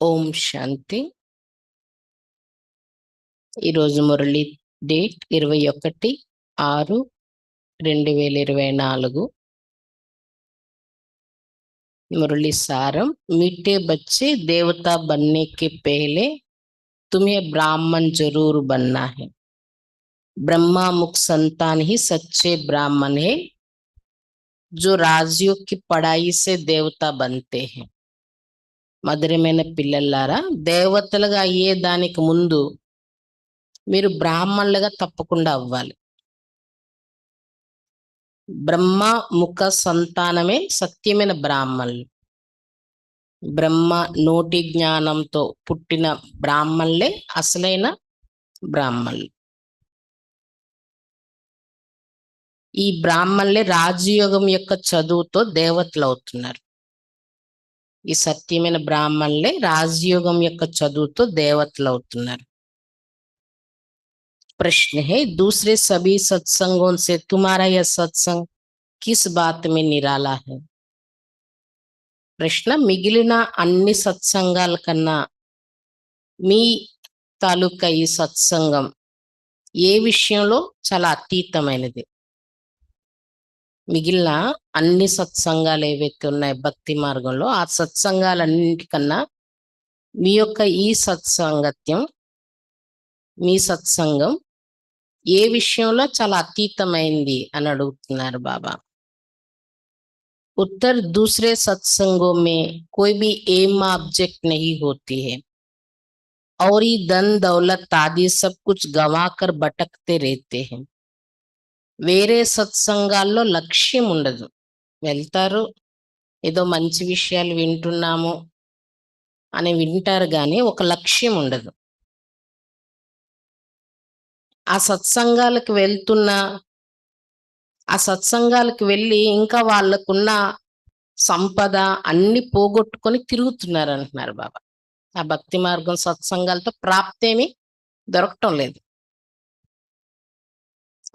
ఓం శాంతి. ఈరోజు మురళి డేట్ 21/6/2024. मुरली सारम। मीठे बच्चे देवता बनने के पहले तुम्हें ब्राह्मण जरूर बनना है। ब्रह्मा मुख संतान ही सच्चे ब्राह्मण है, जो राजयोग की पढ़ाई से देवता बनते हैं। మధురమైన పిల్లలారా, దేవతలుగా అయ్యే దానికి ముందు మీరు బ్రాహ్మణులుగా తప్పకుండా అవ్వాలి. బ్రహ్మ ముఖ సంతానమే సత్యమైన బ్రాహ్మణులు. బ్రహ్మ నోటి జ్ఞానంతో పుట్టిన బ్రాహ్మణులే అసలైన బ్రాహ్మణులు. ఈ బ్రాహ్మణులే రాజయోగం యొక్క చదువుతో దేవతలు అవుతున్నారు. ఈ సత్యమైన బ్రాహ్మణులే రాజయోగం యొక్క చదువుతో దేవతలు అవుతున్నారు. प्रश्न है, दूसरे सभी सत्संगों से तुम्हारा यह सत्संग किस बात में निराला है? प्रश्न, మిగిలిన అన్ని సత్సంగాల కన్నా మీ తాలూకా ఈ సత్సంగం ఏ విషయంలో చాలా అతీతమైనది? మిగిలిన అన్ని సత్సంగాలు ఏవైతే ఉన్నాయో భక్తి మార్గంలో, ఆ సత్సంగాలన్నింటికన్నా మీ యొక్క ఈ సత్సంగత్యం, మీ సత్సంగం ఏ విషయంలో చాలా అతీతమైంది అని అడుగుతున్నారు బాబా. उत्तर, दूसरे सत्संगों में कोई भी एम ऑब्जेक्ट नहीं होती है और ये धन दौलत आदि सब कुछ गवा कर भटकते रहते हैं. వేరే సత్సంగాల్లో లక్ష్యం ఉండదు. వెళ్తారు, ఏదో మంచి విషయాలు వింటున్నాము అని వింటారు, కానీ ఒక లక్ష్యం ఉండదు. ఆ సత్సంగాలకు వెళ్ళి ఇంకా వాళ్ళకున్న సంపద అన్ని పోగొట్టుకొని తిరుగుతున్నారు అంటున్నారు బాబా. ఆ భక్తి మార్గం సత్సంగాలతో ప్రాప్తేమి దొరకటం లేదు.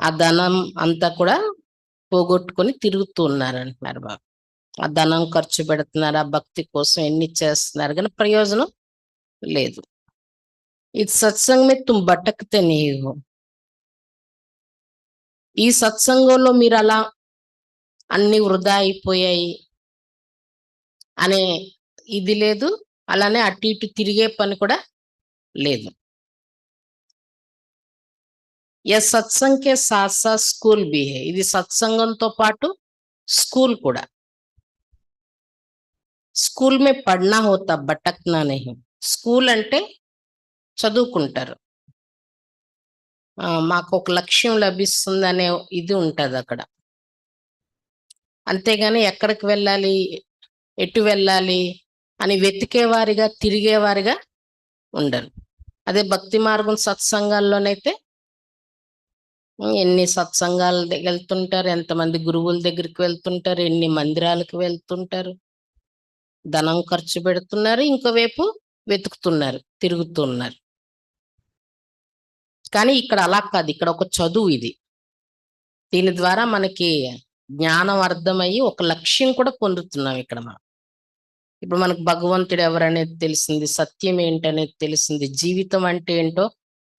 ఆ ధనం అంతా కూడా పోగొట్టుకొని తిరుగుతూ ఉన్నారు అంటున్నారు బాబా. ఆ ధనం ఖర్చు పెడుతున్నారు, ఆ భక్తి కోసం ఎన్ని చేస్తున్నారు, కానీ ప్రయోజనం లేదు. ఇది సత్సంగ మే తుమ్ భటకతే నహీ హో. ఈ సత్సంగంలో మీరు అలా అన్ని వృధా అయిపోయాయి అనే ఇది లేదు, అలానే అటు ఇటు తిరిగే పని కూడా లేదు. యా సత్సంగ్ కే సాత్ సాత్ స్కూల్ భీ హై. ఇది సత్సంగంతో పాటు స్కూల్ కూడా. స్కూల్ మే పడ్నా హోతా, భటక్నా నహీ. స్కూల్ అంటే చదువుకుంటారు, మాకు ఒక లక్ష్యం లభిస్తుంది అనే ఇది ఉంటుంది అక్కడ. అంతేగాని ఎక్కడికి వెళ్ళాలి, ఎటు వెళ్ళాలి అని వెతికేవారిగా తిరిగేవారిగా ఉండరు. అదే భక్తి మార్గం సత్సంగాల్లోనైతే ఎన్ని సత్సంగాల దగ్గర వెళ్తుంటారు, ఎంతమంది గురువుల దగ్గరికి వెళ్తుంటారు, ఎన్ని మందిరాలకు వెళ్తుంటారు, ధనం ఖర్చు పెడుతున్నారు, ఇంకోవైపు వెతుకుతున్నారు, తిరుగుతున్నారు. కానీ ఇక్కడ అలా కాదు, ఇక్కడ ఒక చదువు ఇది. దీని ద్వారా మనకి జ్ఞానం అర్థమయ్యి ఒక లక్ష్యం కూడా పొందుతున్నాం ఇక్కడ మనం. ఇప్పుడు మనకు భగవంతుడు ఎవరనేది తెలిసింది, సత్యం ఏంటనేది తెలిసింది, జీవితం అంటే ఏంటో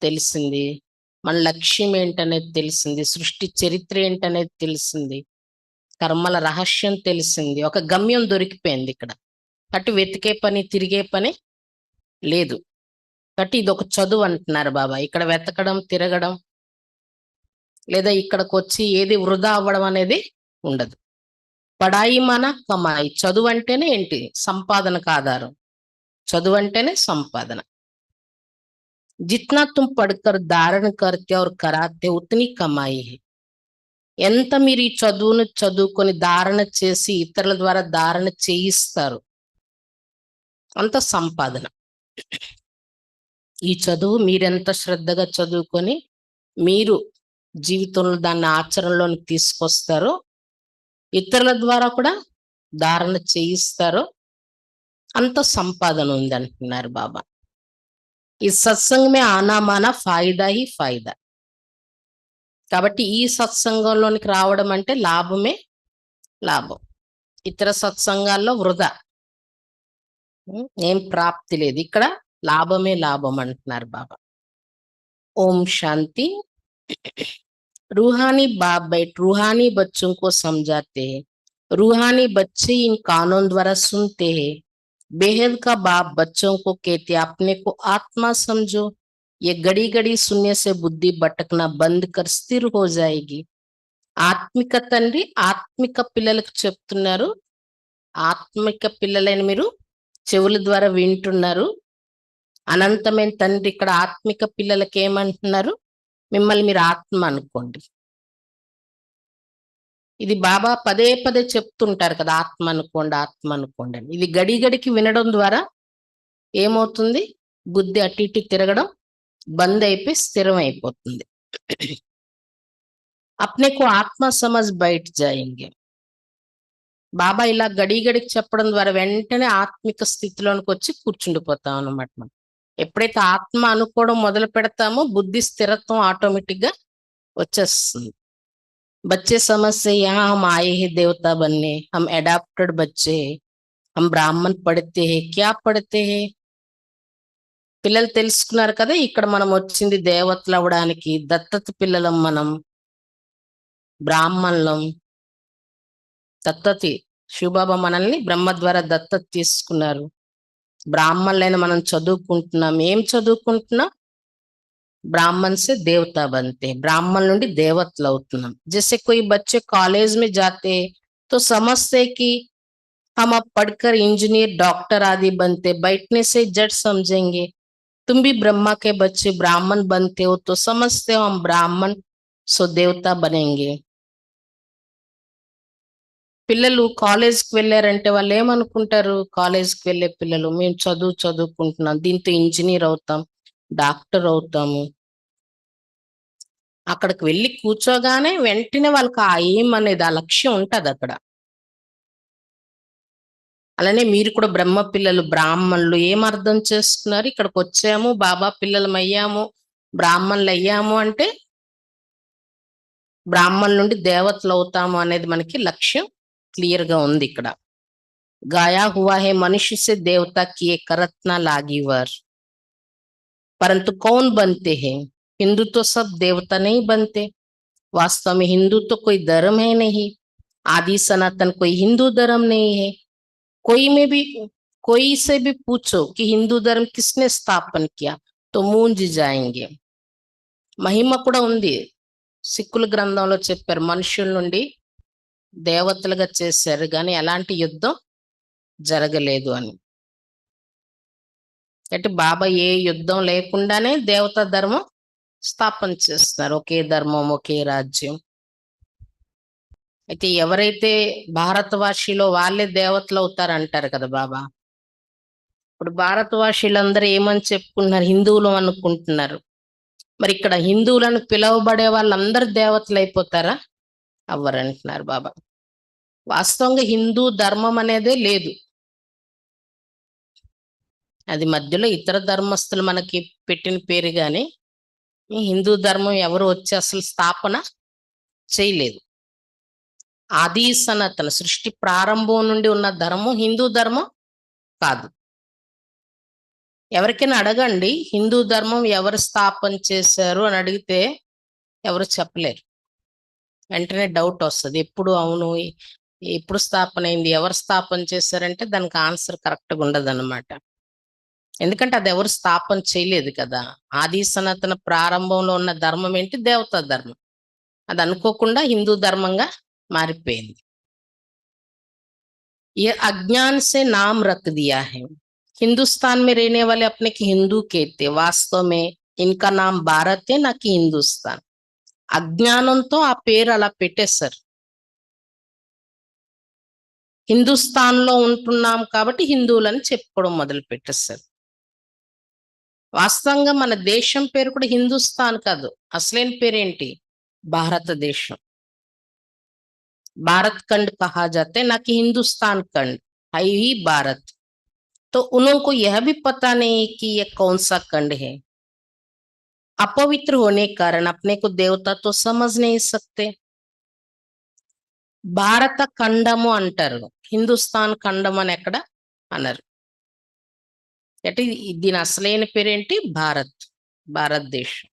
తెలిసింది, మన లక్ష్యం ఏంటనేది తెలిసింది, సృష్టి చరిత్ర ఏంటనేది తెలిసింది, కర్మల రహస్యం తెలిసింది, ఒక గమ్యం దొరికిపోయింది ఇక్కడ. అటు వెతికే పని తిరిగే పని లేదు. కాబట్టి ఇది ఒక చదువు అంటున్నారు బాబా. ఇక్కడ వెతకడం తిరగడం లేదా ఇక్కడికి వచ్చి ఏది వృధా అవ్వడం అనేది ఉండదు. పడాయి మన కమాయి. చదువు అంటేనే ఏంటి? సంపాదనకు ఆధారం. చదువు అంటేనే సంపాదన. జిత్నా తుమ్ పడ్కర్ ధారణ కర్తే और कराते ఉతనీ కమాయి హై. ఎంత మీరు ఈ చదువును చదువుకొని ధారణ చేసి ఇతరుల ద్వారా ధారణ చేయిస్తారు, అంత సంపాదన. ఈ చదువు మీరెంత శ్రద్ధగా చదువుకొని మీరు జీవితంలో దాన్ని ఆచరణలోకి తీసుకొస్తారో, ఇతరుల ద్వారా కూడా ధారణ చేయిస్తారో, అంత సంపాదన ఉంది అంటున్నారు బాబా. ఈ సత్సంగమే ఆనామాన ఫాయిదా హీ ఫాయిదా. కాబట్టి ఈ సత్సంగంలోనికి రావడం అంటే లాభమే లాభం. ఇతర సత్సంగాల్లో వృధా. ఏం ప్రాప్తి లేదు. ఇక్కడ లాభమే లాభం అంటున్నారు బాబా. ఓం శాంతి. रूहानी बाप बैठ रूहानी बच्चों को समझाते हैं, रूहानी बच्चे इन कानून द्वारा सुनते हैं। बेहद का बाप बच्चों को कहते हैं, अपने को आत्मा समझो। ये घड़ी घड़ी सुनने से बुद्धि भटकना बंद कर स्थिर हो जाएगी। ఆత్మిక తండ్రి ఆత్మిక పిల్లలకు చెప్తున్నారు, ఆత్మిక పిల్లలైన మీరు చెవుల ద్వారా వింటున్నారు. అనంతమైన తండ్రి ఇక్కడ ఆత్మిక పిల్లలకి ఏమంటున్నారు? మిమ్మల్ని మీరు ఆత్మ అనుకోండి. ఇది బాబా పదే పదే చెప్తుంటారు కదా, ఆత్మ అనుకోండి, ఆత్మ అనుకోండి అని. ఇది గడి గడికి వినడం ద్వారా ఏమవుతుంది? బుద్ధి అటు ఇటు తిరగడం బంద్ అయిపోయి స్థిరం అయిపోతుంది. అప్నేకు ఆత్మ సమజ్ బయట జాయింగే. బాబా ఇలా గడి గడికి చెప్పడం ద్వారా వెంటనే ఆత్మిక స్థితిలోనికి వచ్చి కూర్చుండిపోతాం అన్నమాట. మనం ఎప్పుడైతే ఆత్మ అనుకోవడం మొదలు పెడతామో బుద్ధి స్థిరత్వం ఆటోమేటిక్ గా వచ్చేస్తుంది. बच्चे समझते यहाँ हम आए हैं देवता बनने, हम एडाप्टेड बच्चे हैं, हम ब्राह्मण पढ़ते हैं, क्या पढ़ते हैं? పిల్లలు తెలుసుకున్నారు కదా, ఇక్కడ మనం వచ్చింది దేవతలు అవడానికి, దత్తత పిల్లలం మనం, బ్రాహ్మణులం. దత్తతి శివబాబా మనల్ని బ్రహ్మ ద్వారా దత్తత తీసుకున్నారు. బ్రాహ్మణులైన మనం చదువుకుంటున్నాం. ఏం చదువుకుంటున్నాం? ब्राह्मण से देवता बनते हैं, ब्राह्मण నుండి దేవతలు అవుతున్నాం. जैसे कोई बच्चे कॉलेज में जाते तो समझते कि हम अब पढ़कर इंजीनियर डॉक्टर आदि बनते, बैठने से जड़ समझेंगे। तुम भी ब्रह्मा के बच्चे ब्राह्मण बनते हो तो समझते हो हम ब्राह्मण सो देवता बनेंगे. పిల్లలు కాలేజ్కి వెళ్ళారంటే వాళ్ళు ఏమనుకుంటారు? కాలేజ్కి వెళ్ళే పిల్లలు మేము చదువుకుంటున్నాం, దీంతో ఇంజనీర్ అవుతాం, డాక్టర్ అవుతాము. అక్కడికి వెళ్ళి కూర్చోగానే వెంటనే వాళ్ళకి ఆ ఏం అనేది, ఆ లక్ష్యం ఉంటది అక్కడ. అలానే మీరు కూడా బ్రహ్మ పిల్లలు, బ్రాహ్మణులు ఏం అర్థం చేసుకున్నారు? ఇక్కడికి వచ్చాము, బాబా పిల్లలం అయ్యాము, బ్రాహ్మణులు అయ్యాము అంటే బ్రాహ్మణుల నుండి దేవతలు అవుతాము అనేది మనకి లక్ష్యం క్లియర్ గా ఉంది ఇక్కడ. गाया हुआ है मनुष्य से देवता किए करतना लागिवर, परंतु कौन बनते हैं? हिंदू तो सब देवता नहीं बनते। वास्तव में हिंदू तो कोई धर्म है नहीं, आदि सनातन कोई हिंदू धर्म नहीं है। कोई में भी कोई से भी पूछो कि हिंदू धर्म किसने स्थापन किया तो मूंज जाएंगे. మహిమ కూడా ఉంది. సిక్కుల గ్రంథంలో చెప్పారు, మనుషుల నుండి దేవతలుగా చేశారు కానీ ఎలాంటి యుద్ధం జరగలేదు అని. అంటే బాబా ఏ యుద్ధం లేకుండానే దేవతా ధర్మం స్థాపన చేస్తున్నారు. ఒకే ధర్మం, ఒకే రాజ్యం. అయితే ఎవరైతే భారతవాసిలో వాళ్ళే దేవతలు అవుతారంటారు కదా బాబా. ఇప్పుడు భారతవాసీలందరూ ఏమని చెప్పుకుంటున్నారు? హిందువులు అనుకుంటున్నారు. మరి ఇక్కడ హిందువులను పిలువబడే వాళ్ళందరూ దేవతలు అయిపోతారా? అవ్వరంటున్నారు బాబా. వాస్తవంగా హిందూ ధర్మం అనేదే లేదు. అది మధ్యలో ఇతర ధర్మస్తులు మనకి పెట్టిన పేరు గాని ఈ హిందూ ధర్మం ఎవరు వచ్చి అసలు స్థాపన చేయలేదు. ఆది సనాతన సృష్టి ప్రారంభం నుండి ఉన్న ధర్మం హిందూ ధర్మం కాదు. ఎవరికైనా అడగండి హిందూ ధర్మం ఎవరు స్థాపన చేశారు అని అడిగితే ఎవరు చెప్పలేరు. వెంటనే డౌట్ వస్తుంది, ఎప్పుడు అవును ఎప్పుడు స్థాపన అయింది, ఎవరు స్థాపన చేశారంటే దానికి ఆన్సర్ కరెక్ట్గా ఉండదు అనమాట. ఎందుకంటే అది ఎవరు స్థాపన చేయలేదు కదా. ఆది సనాతన ప్రారంభంలో ఉన్న ధర్మం ఏంటి? దేవతా ధర్మం. అది అనుకోకుండా హిందూ ధర్మంగా మారిపోయింది. ये अज्ञान से नाम रख दिया है। हिंदुस्तान में रहने वाले अपने की हिंदू कहते, वास्तव में इनका नाम भारत है ना कि हिंदुस्तान. అజ్ఞానంతో ఆ పేరు అలా పెట్టేశారు. హిందుస్థాన్ లో ఉంటున్నాం కాబట్టి హిందువులని చెప్పుకోవడం మొదలు పెట్టేశారు. వాస్తవంగా మన దేశం పేరు కూడా హిందుస్థాన్ కాదు. అసలైన పేరేంటి? భారతదేశం. भारत खंड कहा जाता है ना कि हिंदुस्तान खंड, है ही भारत. तो उनको यह भी पता नहीं कि यह कौन सा खंड है. अपवित्र होने के कारण अपने को देवता तो समझ नहीं सकते. భారత ఖండము అంటారు, హిందుస్థాన్ ఖండం అని ఎక్కడ అనరు. అంటే దీని అసలైన పేరేంటి? భారతదేశం.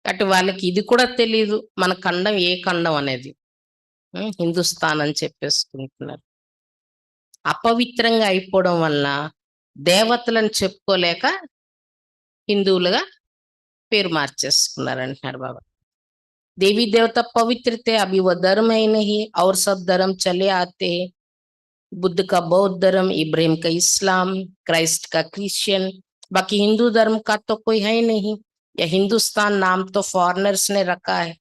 అటు వాళ్ళకి ఇది కూడా తెలియదు మన ఖండం ఏ ఖండం అనేది. హిందుస్థాన్ అని చెప్పేసుకుంటున్నారు. అపవిత్రంగా అయిపోవడం వల్ల దేవతలను చెప్పుకోలేక హిందువులుగా పేరు మార్చేసుకున్నారు అంటున్నారు బాబా. देवी देवता पवित्र थे, अभी वो धर्म है नहीं और सब धर्म चले आते हैं। बुद्ध का बौद्ध धर्म, इब्राहिम का इस्लाम, क्राइस्ट का क्रिश्चियन, बाकी हिंदू धर्म का तो कोई है नहीं। या हिंदुस्तान नाम तो फॉरेनर्स ने रखा है।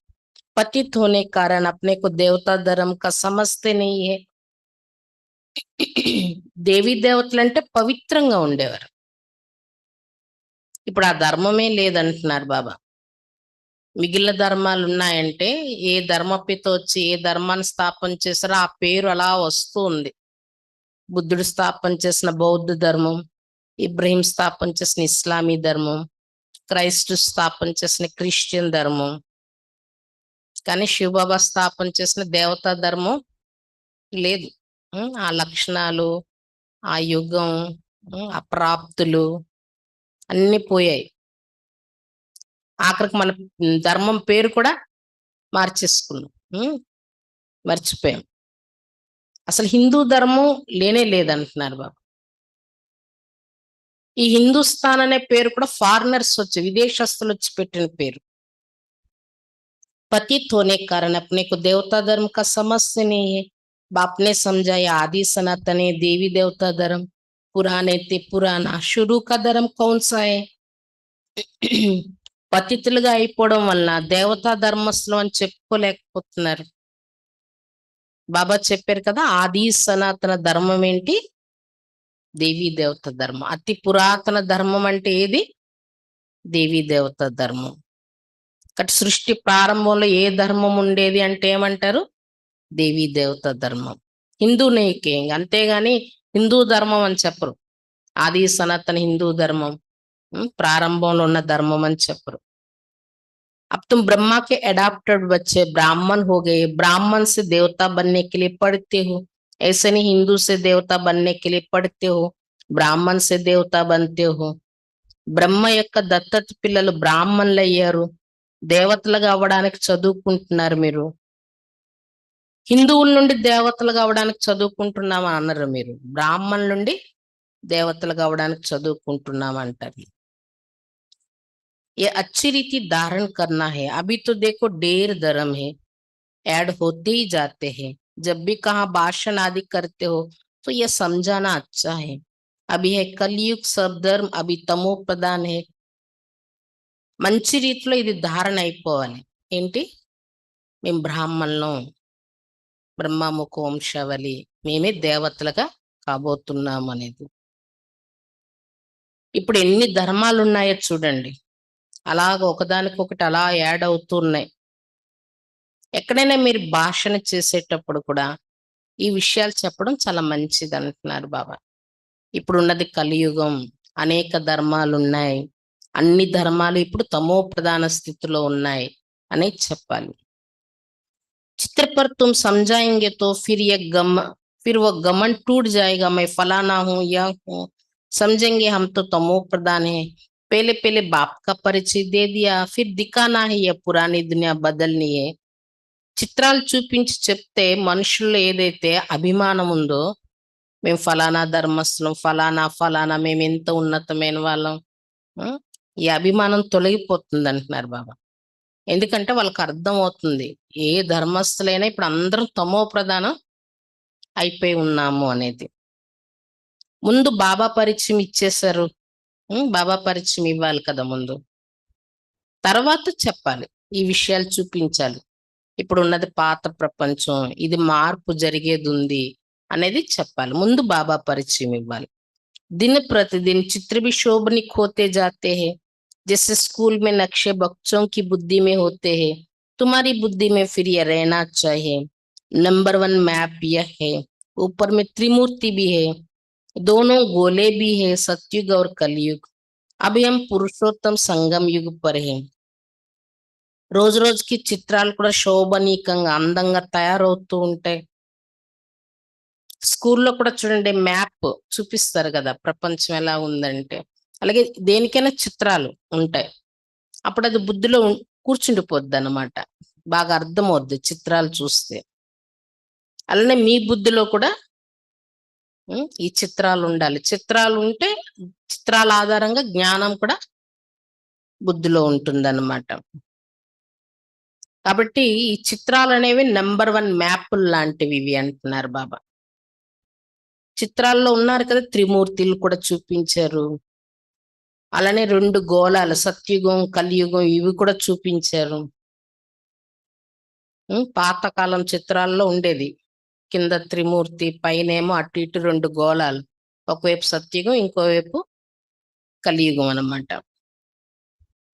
पतित होने के कारण अपने को देवता धर्म का समझते नहीं है। దేవీ దేవతలు అంటే పవిత్రంగా ఉండేవారు. ఇప్పుడు ఆ ధర్మమే లేదంటున్నారు బాబా. మిగిలిన ధర్మాలు ఉన్నాయంటే ఏ ధర్మపిత వచ్చి ఏ ధర్మాన్ని స్థాపన చేశారో ఆ పేరు అలా వస్తూ ఉంది. బుద్ధుడు స్థాపన చేసిన బౌద్ధ ధర్మం, ఇబ్రహీం స్థాపన చేసిన ఇస్లామీ ధర్మం, క్రైస్తు స్థాపన చేసిన క్రిస్టియన్ ధర్మం, కానీ శివబాబా స్థాపన చేసిన దేవతా ధర్మం లేదు. ఆ లక్షణాలు, ఆ యుగం, ఆ ప్రాప్తులు అన్ని పోయాయి. ఆఖరికి మన ధర్మం పేరు కూడా మార్చేసుకున్నాం, మర్చిపోయాం. అసలు హిందూ ధర్మం లేనే లేదంటున్నారు బాబు. ఈ హిందుస్థాన్ అనే పేరు కూడా ఫారినర్స్ వచ్చి విదేశస్తులు వచ్చి పెట్టిన పేరు. पतित होने के कारण अपने को देवता धर्म का समझते नहीं है। बाप ने समझाया आदि सनातन है, देवी देवता धर्म पुराने थे, पुराना शुरू का धर्म कौन सा है? పతితులుగా అయిపోవడం వలన దేవతా ధర్మస్థలు అని చెప్పుకోలేకపోతున్నారు. బాబా చెప్పారు కదా, ఆది సనాతన ధర్మం ఏంటి? దేవీ దేవత ధర్మం. అతి పురాతన ధర్మం అంటే ఏది? దేవీ దేవత ధర్మం. కాబట్టి సృష్టి ప్రారంభంలో ఏ ధర్మం ఉండేది అంటే ఏమంటారు? దేవీ దేవత ధర్మం. హిందూ నైకేంగ్, అంతేగాని హిందూ ధర్మం అని చెప్పరు. ఆది సనాతన హిందూ ధర్మం ప్రారంభంలో ఉన్న ధర్మం అని చెప్పరు. अब तुम ब्रह्मा के एडाप्टेड बच्चे ब्राह्मण हो गए, ब्राह्मण से देवता बनने के लिए पढ़ते हो। ऐसे नहीं हिंदू से देवता बनने के लिए पढ़ते हो, బ్రాహ్మణ్ से देवता बनते हो. బ్రహ్మ యొక్క దత్తత పిల్లలు బ్రాహ్మణులు అయ్యారు, దేవతలుగా అవ్వడానికి చదువుకుంటున్నారు మీరు. హిందువుల నుండి దేవతలుగా అవ్వడానికి చదువుకుంటున్నామా అన్నారు మీరు. బ్రాహ్మణుల నుండి దేవతలుగా అవ్వడానికి చదువుకుంటున్నాం అంటారు. ये अच्छी रीति धारण करना है. अभी तो देखो ढेर धर्म है, ऐड होते ही जाते हैं. जब भी कहा भाषण आदि करते हो तो ये समझाना अच्छा है. अभी है कलयुग, सब धर्म अभी तमो प्रधान है. మంచి రీతిలో ఇది ధారణ అయిపోవాలి. ఏంటి? మేము బ్రాహ్మణులం, బ్రహ్మముఖ వంశావళి, మేమే దేవతలుగా కాబోతున్నాం అనేది. ఇప్పుడు ఎన్ని ధర్మాలు ఉన్నాయో చూడండి, అలాగ ఒకదానికొకటి అలా యాడ్ అవుతున్నాయి. ఎక్కడైనా మీరు భాషణ చేసేటప్పుడు కూడా ఈ విషయాలు చెప్పడం చాలా మంచిది అంటున్నారు బాబా. ఇప్పుడు ఉన్నది కలియుగం, అనేక ధర్మాలు ఉన్నాయి, అన్ని ధర్మాలు ఇప్పుడు తమో ప్రధాన స్థితిలో ఉన్నాయి అని చెప్పాలి. चित्र पर तुम समझाएंगे तो फिर वो गमन टूट जाएगा, मैं फलाना हूँ यह हूँ. समझेंगे हम तो तमो प्रधान है. पहले पहले बाप का परिचय दे दिया, फिर दिखाना है यह पुरानी दुनिया बदलनी है. చిత్రాలు చూపించి చెప్తే మనుషుల్లో ఏదైతే అభిమానం ఉందో, మేము ఫలానా ధర్మస్థలం, ఫలానా ఫలానా మేము ఎంత ఉన్నతమైన వాళ్ళం, ఈ అభిమానం తొలగిపోతుంది అంటున్నారు బాబా. ఎందుకంటే వాళ్ళకి అర్థం అవుతుంది ఏ ధర్మస్థులైనా ఇప్పుడు అందరం తమో ప్రధానం అయిపోయి ఉన్నాము అనేది. ముందు బాబా పరిచయం ఇచ్చేశారు, బాబా పరిచయం ఇవ్వాలి కదా ముందు, తర్వాత చెప్పాలి, ఈ విషయాలు చూపించాలి. ఇప్పుడు ఉన్నది పాత ప్రపంచం, ఇది మార్పు జరిగేది ఉంది అనేది చెప్పాలి. ముందు బాబా పరిచయం ఇవ్వాలి. दिन प्रतिदिन चित्र भी शोभनिक होते जाते हैं, जैसे स्कूल में नक्शे बच्चों की बुद्धि में होते हैं, तुम्हारी बुद्धि में फिर यह रहना चाहिए. नंबर 1 मैप यह है. ऊपर में त्रिमूर्ति भी है, दोनों गोले भी है, सतयुग और कलयुग. अभी हम पुरुषोत्तम संगम युग पर है. రోజు రోజుకి చిత్రాలు కూడా శోభనీకంగా అందంగా తయారవుతూ ఉంటాయి. స్కూల్లో కూడా చూడండి, మ్యాప్ చూపిస్తారు కదా ప్రపంచం ఎలా ఉందంటే. అలాగే దేనికైనా చిత్రాలు ఉంటాయి. అప్పుడు అది బుద్ధిలో కూర్చుండిపోద్ది అన్నమాట. బాగా అర్థమవుద్ది చిత్రాలు చూస్తే. అలానే మీ బుద్ధిలో కూడా ఈ చిత్రాలు ఉండాలి. చిత్రాలు ఉంటే చిత్రాల ఆధారంగా జ్ఞానం కూడా బుద్ధిలో ఉంటుందన్నమాట. కాబట్టి ఈ చిత్రాలు అనేవి నంబర్ 1 మ్యాపులు లాంటివి ఇవి అంటున్నారు బాబా. చిత్రాల్లో ఉన్నారు కదా, త్రిమూర్తులు కూడా చూపించారు. అలానే 2 గోళాలు, సత్యుగం, కలియుగం, ఇవి కూడా చూపించారు. పాతకాలం చిత్రాల్లో ఉండేది. కింద త్రిమూర్తి, పైనేమో అటు ఇటు 2 గోళాలు. ఒకవైపు సత్యుగం, ఇంకోవైపు కలియుగం అన్నమాట.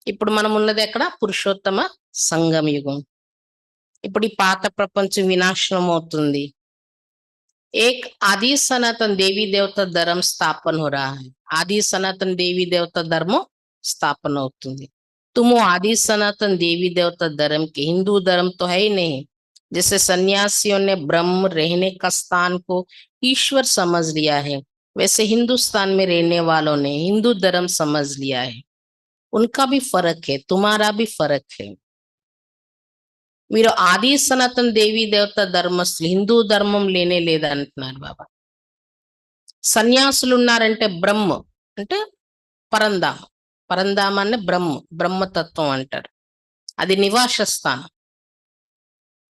ఇప్పుడు మనం ఉన్నది ఎక్కడ? పురుషోత్తమ సంగమ యుగం. ఇప్పుడు ఈ పాత ప్రపంచం వినాశనం అవుతుంది. एक आदि सनातन देवी देवता धर्म स्थापन हो रहा है. आदि सनातन देवी देवता धर्म स्थापन అవుతుంది. तुम आदि सनातन देवी देवता धर्म के, हिंदू धर्म तो है ही नहीं. जैसे सन्यासियों ने ब्रह्म रहने का स्थान को ईश्वर समझ लिया है, वैसे हिंदुस्तान में रहने वालों ने हिंदू धर्म समझ लिया है. उनका भी फर्क है, तुम्हारा भी फर्क है. మీరు ఆది సనాతన దేవీ దేవత ధర్మస్తులు, హిందూ ధర్మం లేనే లేదంటున్నారు బాబా. సన్యాసులు ఉన్నారంటే బ్రహ్మ అంటే పరంధామ. పరంధామాన్ని బ్రహ్మతత్వం అంటారు. అది నివాస స్థానం.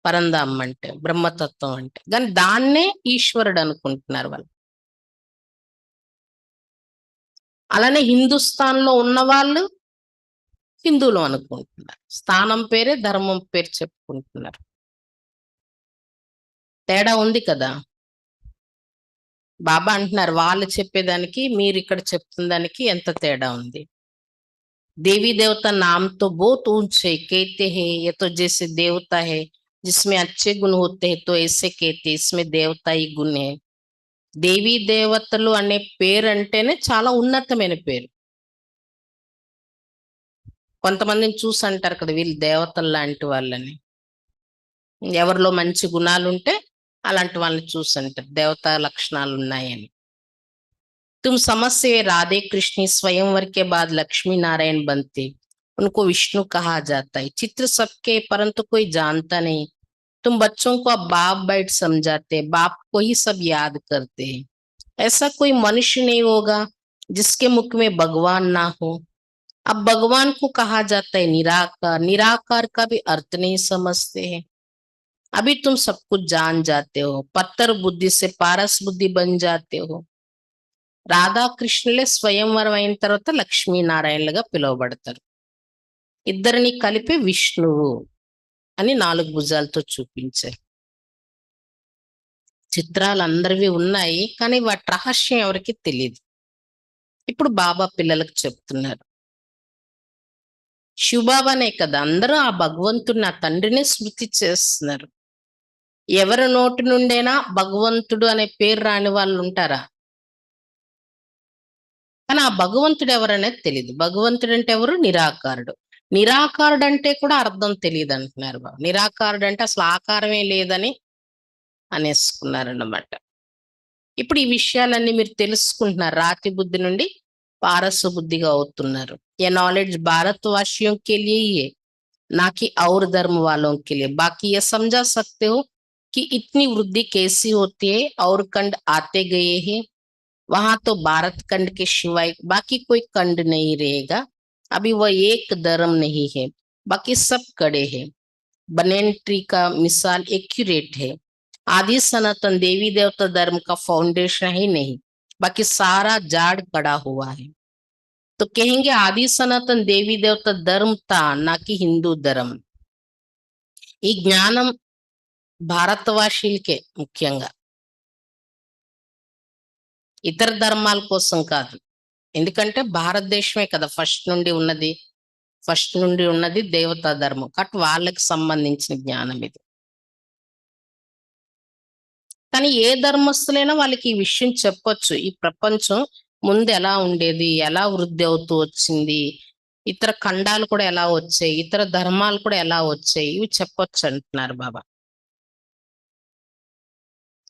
పరంధామం అంటే బ్రహ్మతత్వం అంటే, కానీ దాన్నే ఈశ్వరుడు అనుకుంటున్నారు వాళ్ళు. అలానే హిందుస్థాన్ లో ఉన్న వాళ్ళు హిందువులు అనుకుంటున్నారు. స్థానం పేరే ధర్మం పేరు చెప్పుకుంటున్నారు. తేడా ఉంది కదా. బాబా అంటున్నారు వాళ్ళు చెప్పేదానికి మీరు ఇక్కడ చెప్తున్న దానికి ఎంత తేడా ఉంది. देवी देवता नाम तो बहुत ऊंचे कहते हैं, ये तो जैसे देवता है जिसमें अच्छे गुण होते हैं तो ऐसे कहते हैं, इसमें देवता ही गुण है. దేవీ దేవతలు అనే పేరు అంటేనే చాలా ఉన్నతమైన పేరు. కొంతమందిని చూసి అంటారు కదా, వీళ్ళు దేవతలు లాంటి వాళ్ళని. ఎవరిలో మంచి గుణాలు ఉంటే అలాంటి వాళ్ళని చూసి అంటారు దేవతా లక్షణాలు ఉన్నాయని. तुम समझ से राधे कृष्ण स्वयंवर के बाद लक्ष्मी नारायण बनते, उनको विष्णु कहा जाता है. चित्र सबके परंतु कोई जानता नहीं. तुम बच्चों को अब बाप बैठ समझाते, बाप को ही सब याद करते हैं. ऐसा कोई मनुष्य नहीं होगा जिसके मुख में भगवान ना हो. अब भगवान को कहा जाता है निराकार. निराकार का भी अर्थ नहीं समझते हैं. अभी तुम सब कुछ जान जाते हो, पत्थर बुद्धि से पारस बुद्धि बन जाते हो. రాధాకృష్ణులే స్వయంవరం అయిన తర్వాత లక్ష్మీనారాయణలుగా పిలువబడతారు. ఇద్దరిని కలిపి విష్ణువు అని 4 భుజాలతో చూపించారు. చిత్రాలు అందరివి ఉన్నాయి, కానీ వాటి రహస్యం ఎవరికి తెలియదు. ఇప్పుడు బాబా పిల్లలకు చెప్తున్నారు. శివబాబానే కదా అందరూ ఆ భగవంతుడిని, ఆ తండ్రిని స్మృతి చేస్తున్నారు. ఎవరి నోటి నుండైనా భగవంతుడు అనే పేరు రాని వాళ్ళు ఉంటారా? కానీ ఆ భగవంతుడు ఎవరనేది తెలియదు. భగవంతుడు అంటే ఎవరు? నిరాకారుడు. నిరాకారుడు అంటే కూడా అర్థం తెలియదు అంటున్నారు బాబు. నిరాకారుడు అంటే అసలు ఆకారమే లేదని అనేసుకున్నారన్నమాట. ఇప్పుడు ఈ విషయాలన్నీ మీరు తెలుసుకుంటున్నారు. రాతి బుద్ధి నుండి పారస బుద్ధిగా అవుతున్నారు. ये नॉलेज भारतवासियों के लिए ही है, ना कि और धर्म वालों के लिए. बाकी ये समझा सकते हो कि इतनी वृद्धि कैसी होती है. और खंड आते गए हैं, वहां तो भारत खंड के सिवाय बाकी कोई खंड नहीं रहेगा. अभी वह एक धर्म नहीं है, बाकी सब कड़े हैं. बनेन ट्री का मिसाल एक्यूरेट है. आदि सनातन देवी देवता धर्म का फाउंडेशन ही नहीं, बाकी सारा जाड़ कड़ा हुआ है. तो कहेंगे आदि सनातन देवी देवता धर्म था, ना कि हिंदू धर्म. ఈ జ్ఞానం భారతవాసీలకే ముఖ్యంగా, ఇతర ధర్మాల కోసం కాదు. ఎందుకంటే భారతదేశమే కదా ఫస్ట్ నుండి ఉన్నది దేవతా ధర్మం. కాబట్టి వాళ్ళకి సంబంధించిన జ్ఞానం ఇది. కానీ ఏ ధర్మస్తులైనా వాళ్ళకి ఈ విషయం చెప్పొచ్చు. ఈ ప్రపంచం ముందు ఎలా ఉండేది, ఎలా వృద్ధి అవుతూ వచ్చింది, ఇతర ఖండాలు కూడా ఎలా వచ్చాయి, ఇతర ధర్మాలు కూడా ఎలా వచ్చాయి, ఇవి చెప్పొచ్చు అంటున్నారు బాబా.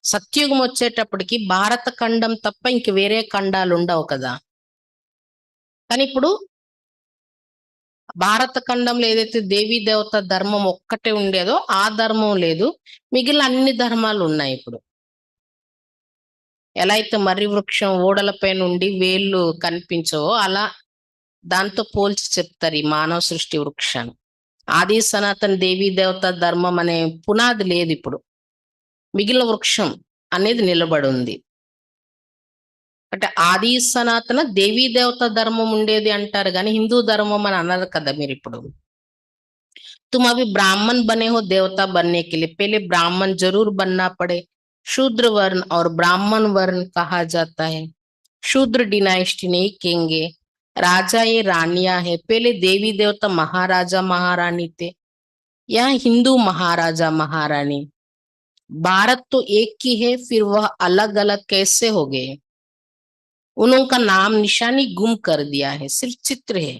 సత్యుగం వచ్చేటప్పటికి భారత ఖండం తప్ప ఇంక వేరే ఖండాలు ఉండవు కదా. కానీ ఇప్పుడు భారత ఖండంలో ఏదైతే దేవీ దేవత ధర్మం ఒక్కటే ఉండేదో ఆ ధర్మం లేదు, మిగిలిన అన్ని ధర్మాలు ఉన్నాయి ఇప్పుడు. ఎలా అయితే మర్రి వృక్షం ఓడలపై నుండి వేళ్ళు కనిపించవో అలా దాంతో పోల్చి చెప్తారు ఈ మానవ సృష్టి వృక్షాన్ని. ఆది సనాతన దేవీ దేవత ధర్మం అనే పునాది లేదు ఇప్పుడు, మిగిలిన వృక్షం అనేది నిలబడి ఉంది. అంటే ఆది సనాతన దేవీ దేవత ధర్మం ఉండేది అంటారు కానీ హిందూ ధర్మం అని అన్నారు కదా మీరు ఇప్పుడు. तुम अभी ब्राह्मण बने हो देवता बनने के लिए, पहले ब्राह्मण जरूर बनना पड़े। शूद्र वर्ण और ब्राह्मण वर्ण कहा जाता है। शूद्र डिनाइस्टी नहीं कहेंगे, राजा ये रानियां है। पहले देवी देवता महाराजा महारानी थे, या हिंदू महाराजा महारानी। भारत तो एक ही है, फिर वह अलग अलग कैसे हो गए? उनका नाम निशानी गुम कर दिया है, सिर्फ चित्र है।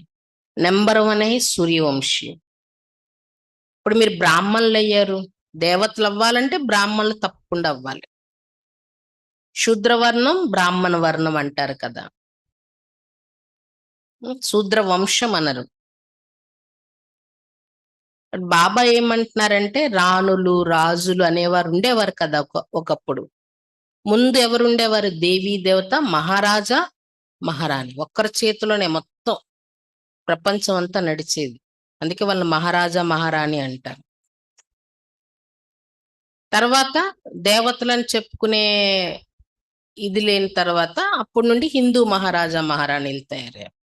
नंबर 1 है सूर्यवंशी। ఇప్పుడు మీరు బ్రాహ్మణులు అయ్యారు, దేవతలు అవ్వాలంటే బ్రాహ్మణులు తప్పకుండా అవ్వాలి. శూద్రవర్ణం బ్రాహ్మణ వర్ణం అంటారు కదా, శూద్ర వంశం అనరు. బాబా ఏమంటున్నారంటే రాణులు రాజులు అనేవారు ఉండేవారు కదా ఒకప్పుడు. ముందు ఎవరు ఉండేవారు? దేవీ దేవత మహారాజా మహారాణి, ఒక్కరి చేతిలోనే మొత్తం ప్రపంచం అంతా నడిచేది. అందుకే వాళ్ళ మహారాజా మహారాణి అంటారు. తర్వాత దేవతలను చెప్పుకునే ఇది లేని తర్వాత అప్పటి నుండి హిందూ మహారాజా మహారాణీలు తయారయ్యారు.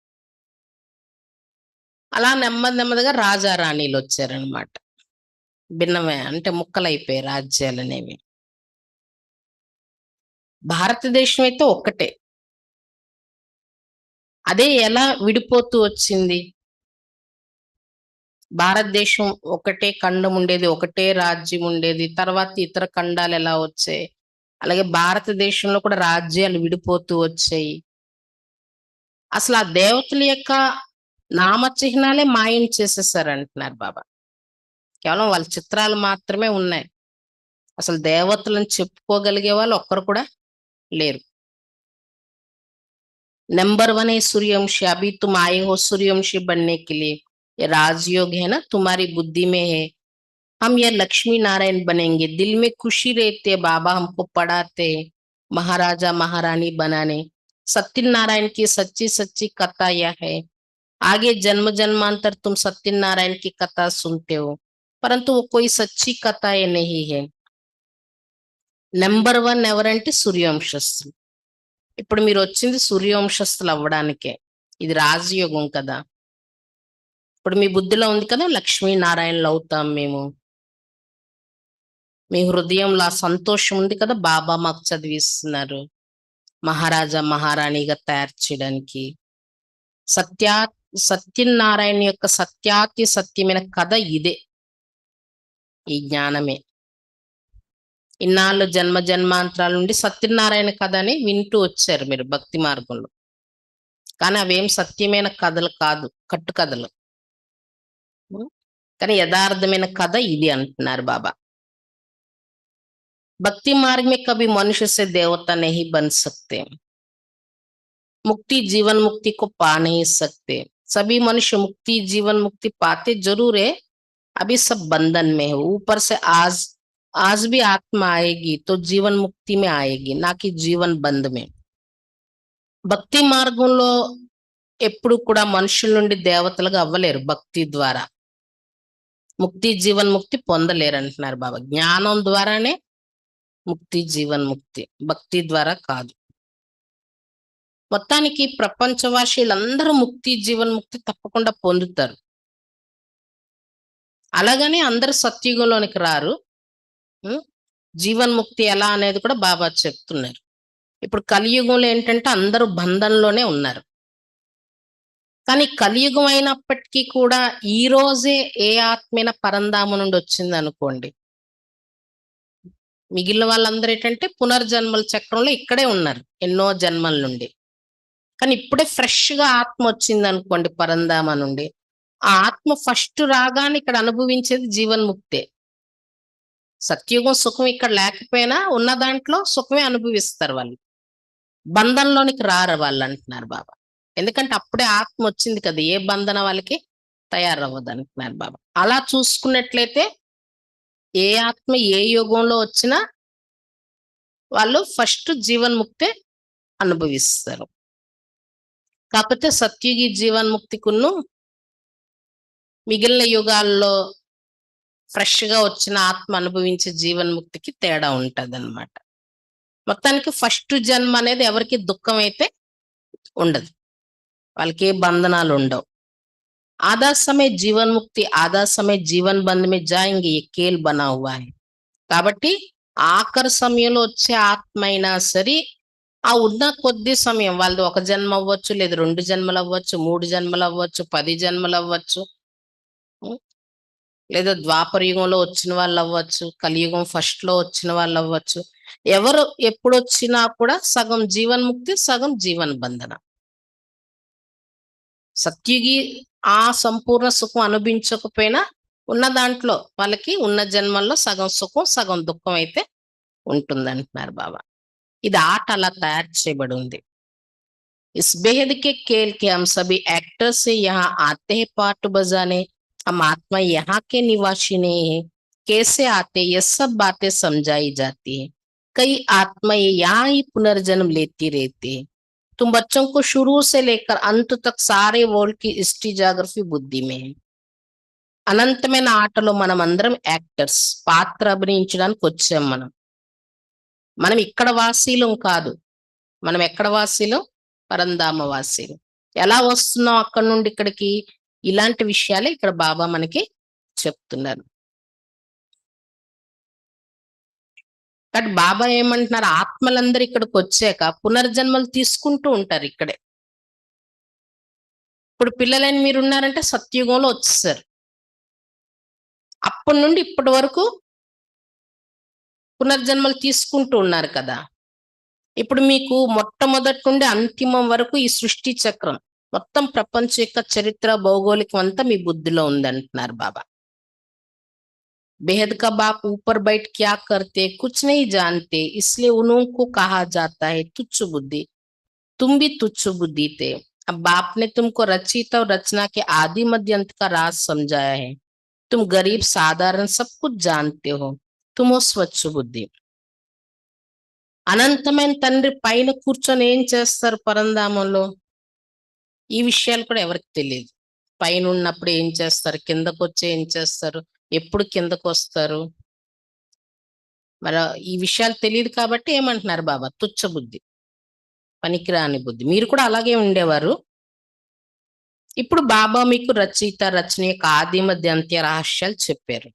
అలా నెమ్మది నెమ్మదిగా రాజా రాణీలు వచ్చారనమాట. భిన్నమే అంటే ముక్కలైపోయాయి రాజ్యాలు అనేవి. భారతదేశం అయితే ఒక్కటే, అదే ఎలా విడిపోతూ వచ్చింది? భారతదేశం ఒకటే ఖండం ఉండేది, ఒకటే రాజ్యం ఉండేది, తర్వాత ఇతర ఖండాలు ఎలా వచ్చాయి, అలాగే భారతదేశంలో కూడా రాజ్యాలు విడిపోతూ వచ్చాయి. అసలు ఆ దేవతల యొక్క నామ చిహ్నాలే మాయం చేసేసారు అంటున్నారు బాబా. కేవలం వాళ్ళ చిత్రాలు మాత్రమే ఉన్నాయి, అసలు దేవతలను చెప్పుకోగలిగే వాళ్ళు ఒక్కరు కూడా లేరు. नंबर 1 है सूर्यवंशी। अभी तुम आए हो सूर्यवंशी बनने के लिए, ये राजयोग है ना, तुम्हारी बुद्धि में है। हम ये लक्ष्मी नारायण बनेंगे, दिल में खुशी रहती है, बाबा हमको पढ़ाते हैं महाराजा महारानी बनाने। सत्यनारायण की सच्ची सच्ची कथा यह है, आगे जन्म जन्मांतर तुम सत्यनारायण की कथा सुनते हो, परंतु वो कोई सच्ची कथा ये नहीं है। నెంబర్ 1 ఎవరంటే సూర్యవంశస్థులు. ఇప్పుడు మీరు వచ్చింది సూర్యవంశస్థులు అవ్వడానికే. ఇది రాజయోగం కదా. ఇప్పుడు మీ బుద్ధిలో ఉంది కదా లక్ష్మీనారాయణలు అవుతాం మేము, మీ హృదయంలో ఆ సంతోషం ఉంది కదా, బాబా మాకు చదివిస్తున్నారు మహారాజా మహారాణిగా తయారు చేయడానికి. సత్యనారాయణ యొక్క సత్యాతి సత్యమైన కథ ఇదే, ఈ జ్ఞానమే. ఇన్నాళ్ళు జన్మ జన్మాంతరాల నుండి సత్యనారాయణ కథ అని వింటూ వచ్చారు మీరు భక్తి మార్గంలో, కానీ అవేం సత్యమైన కథలు కాదు, కట్టు కథలు. కానీ యథార్థమైన కథ ఇది అంటున్నారు బాబా. भक्ति मार्ग में कभी मनुष्य से देवता नहीं बन सकते, मुक्ति जीवन मुक्ति को पा नहीं सकते। सभी मनुष्य मुक्ति जीवन मुक्ति पाते जरूर है, अभी सब बंधन में है। ऊपर से आज भी आत्मा आएगी तो जीवन मुक्ति में आएगी, ना कि जीवन बंध में। భక్తి మార్గంలో ఎప్పుడు కూడా మనుషుల నుండి దేవతలుగా అవ్వలేరు, భక్తి ద్వారా ముక్తి జీవన్ ముక్తి పొందలేరు అంటున్నారు బాబా. జ్ఞానం ద్వారానే ముక్తి జీవన్ ముక్తి, భక్తి ద్వారా కాదు. మొత్తానికి ప్రపంచవాసీలందరూ ముక్తి జీవన్ ముక్తి తప్పకుండా పొందుతారు. అలాగని అందరూ సత్యుగంలోనికి రారు. జీవన్ ముక్తి ఎలా అనేది కూడా బాబా చెప్తున్నారు. ఇప్పుడు కలియుగంలో ఏంటంటే అందరూ బంధంలోనే ఉన్నారు. కానీ కలియుగం అయినప్పటికీ కూడా ఈ రోజే ఏ ఆత్మైన పరంధామ నుండి వచ్చింది అనుకోండి, మిగిలిన వాళ్ళందరూ ఏంటంటే పునర్జన్మల చక్రంలో ఇక్కడే ఉన్నారు ఎన్నో జన్మల నుండి. కానీ ఇప్పుడే ఫ్రెష్ గా ఆత్మ వచ్చింది అనుకోండి పరంధామ నుండి, ఆ ఆత్మ ఫస్ట్ రాగానే ఇక్కడ అనుభవించేది జీవన్ముక్తే. సత్యుగం సుఖం ఇక్కడ లేకపోయినా ఉన్న దాంట్లో సుఖమే అనుభవిస్తారు వాళ్ళు. బంధంలోనికి రారు వాళ్ళు అంటున్నారు బాబా. ఎందుకంటే అప్పుడే ఆత్మ వచ్చింది కదా, ఏ బంధన వాళ్ళకి తయారవ్వదు అంటున్నారు బాబా. అలా చూసుకున్నట్లయితే ఏ ఆత్మ ఏ యుగంలో వచ్చినా వాళ్ళు ఫస్ట్ జీవన్ముక్తే అనుభవిస్తారు. కాకపోతే సత్యుగి జీవన్ముక్తికును మిగిలిన యుగాల్లో ఫ్రెష్ గా వచ్చిన ఆత్మ అనుభవించే జీవన్ముక్తికి తేడా ఉంటది అనమాట. మొత్తానికి ఫస్ట్ జన్మ అనేది ఎవరికి దుఃఖం అయితే ఉండదు, వాళ్ళకి ఏ బంధనాలు ఉండవు. आधा समय जीवन मुक्ति, आधा समय जीवन बंध में जाएंगे, ये खेल बना हुआ है. కాబట్టి ఆఖరి సమయంలో వచ్చే ఆత్మ అయినా సరే ఆ ఉన్న కొద్ది సమయం వాళ్ళది ఒక జన్మ అవ్వచ్చు, లేదా 2 జన్మలు అవ్వచ్చు, 3 జన్మలు అవ్వచ్చు, 10 జన్మలు అవ్వచ్చు, లేదా ద్వాపర యుగంలో వచ్చిన వాళ్ళు అవ్వచ్చు, కలియుగం ఫస్ట్ లో వచ్చిన వాళ్ళు అవ్వచ్చు. ఎవరు ఎప్పుడు వచ్చినా కూడా సగం జీవన్ముక్తి, సగం జీవన బంధన. సత్యుగి ఆ సంపూర్ణ సుఖం అనుభవించకపోయినా ఉన్న దాంట్లో వాళ్ళకి ఉన్న జన్మల్లో సగం సుఖం సగం దుఃఖం అయితే ఉంటుందంటున్నారు బాబా. ఇది ఆట అలా తయారు చేయబడి ఉంది. इस बेहद के खेल के हम सभी एक्टर्स से यहाँ आते हैं पार्ट बजाने. हम आत्मा यहाँ के निवासी नहीं है, कैसे आते ये सब बातें समझाई जाती है. कई आत्माएं यहाँ ही पुनर्जन्म लेती रहती है. तुम बच्चों को शुरू से लेकर अंत तक सारे वर्ल्ड की हिस्ट्री जाग्रफी बुद्धि में है. అనంతమైన ఆటలో మనం అందరం యాక్టర్స్, పాత్ర అభినయించడానికి వచ్చాం. మనం ఇక్కడ వాసీలం కాదు. మనం ఎక్కడ వాసీలం? పరంధామ వాసీలం. ఎలా వస్తున్నాం అక్కడి నుండి ఇక్కడికి? ఇలాంటి విషయాలే ఇక్కడ బాబా మనకి చెప్తున్నారు. కాబట్టి బాబా ఏమంటున్నారు, ఆత్మలందరూ ఇక్కడికి వచ్చాక పునర్జన్మలు తీసుకుంటూ ఉంటారు ఇక్కడే. ఇప్పుడు పిల్లలైన మీరు ఉన్నారంటే సత్యుగంలో వచ్చేసారు. అప్పటి నుండి ఇప్పటి వరకు పునర్జన్మలు తీసుకుంటూ ఉన్నారు కదా. ఇప్పుడు మీకు మొట్టమొదటి నుండి అంతిమం వరకు ఈ సృష్టి చక్రం మొత్తం ప్రపంచ యొక్క చరిత్ర భౌగోళికం అంతా మీ బుద్ధిలో ఉందంటున్నారు బాబా. बेहद का बाप ऊपर बैठ क्या करते कुछ नहीं जानते, इसलिए उनको कहा जाता है तुच्छ बुद्धि. तुम भी तुच्छ बुद्धि थे. अब बाप ने तुमको रचित और रचना के आदि मध्य अंत का राज समझाया है. तुम गरीब साधारण सब कुछ जानते हो. तुम हो स्वच्छ बुद्धि. అనంతమైన తండ్రి పైన కూర్చొని ఏం చేస్తారు పరంధామంలో? ఈ విషయాలు కూడా ఎవరికి తెలియదు. పైన ఉన్నప్పుడు ఏం చేస్తారు, కిందకు వచ్చి ఏం చేస్తారు, ఎప్పుడు కిందకు వస్తారు, మరి ఈ విషయాలు తెలియదు. కాబట్టి ఏమంటున్నారు బాబా, తుచ్చ బుద్ధి, పనికిరాని బుద్ధి. మీరు కూడా అలాగే ఉండేవారు. ఇప్పుడు బాబా మీకు రచయిత రచన యొక్క ఆది మధ్య అంత్య రహస్యాలు చెప్పారు.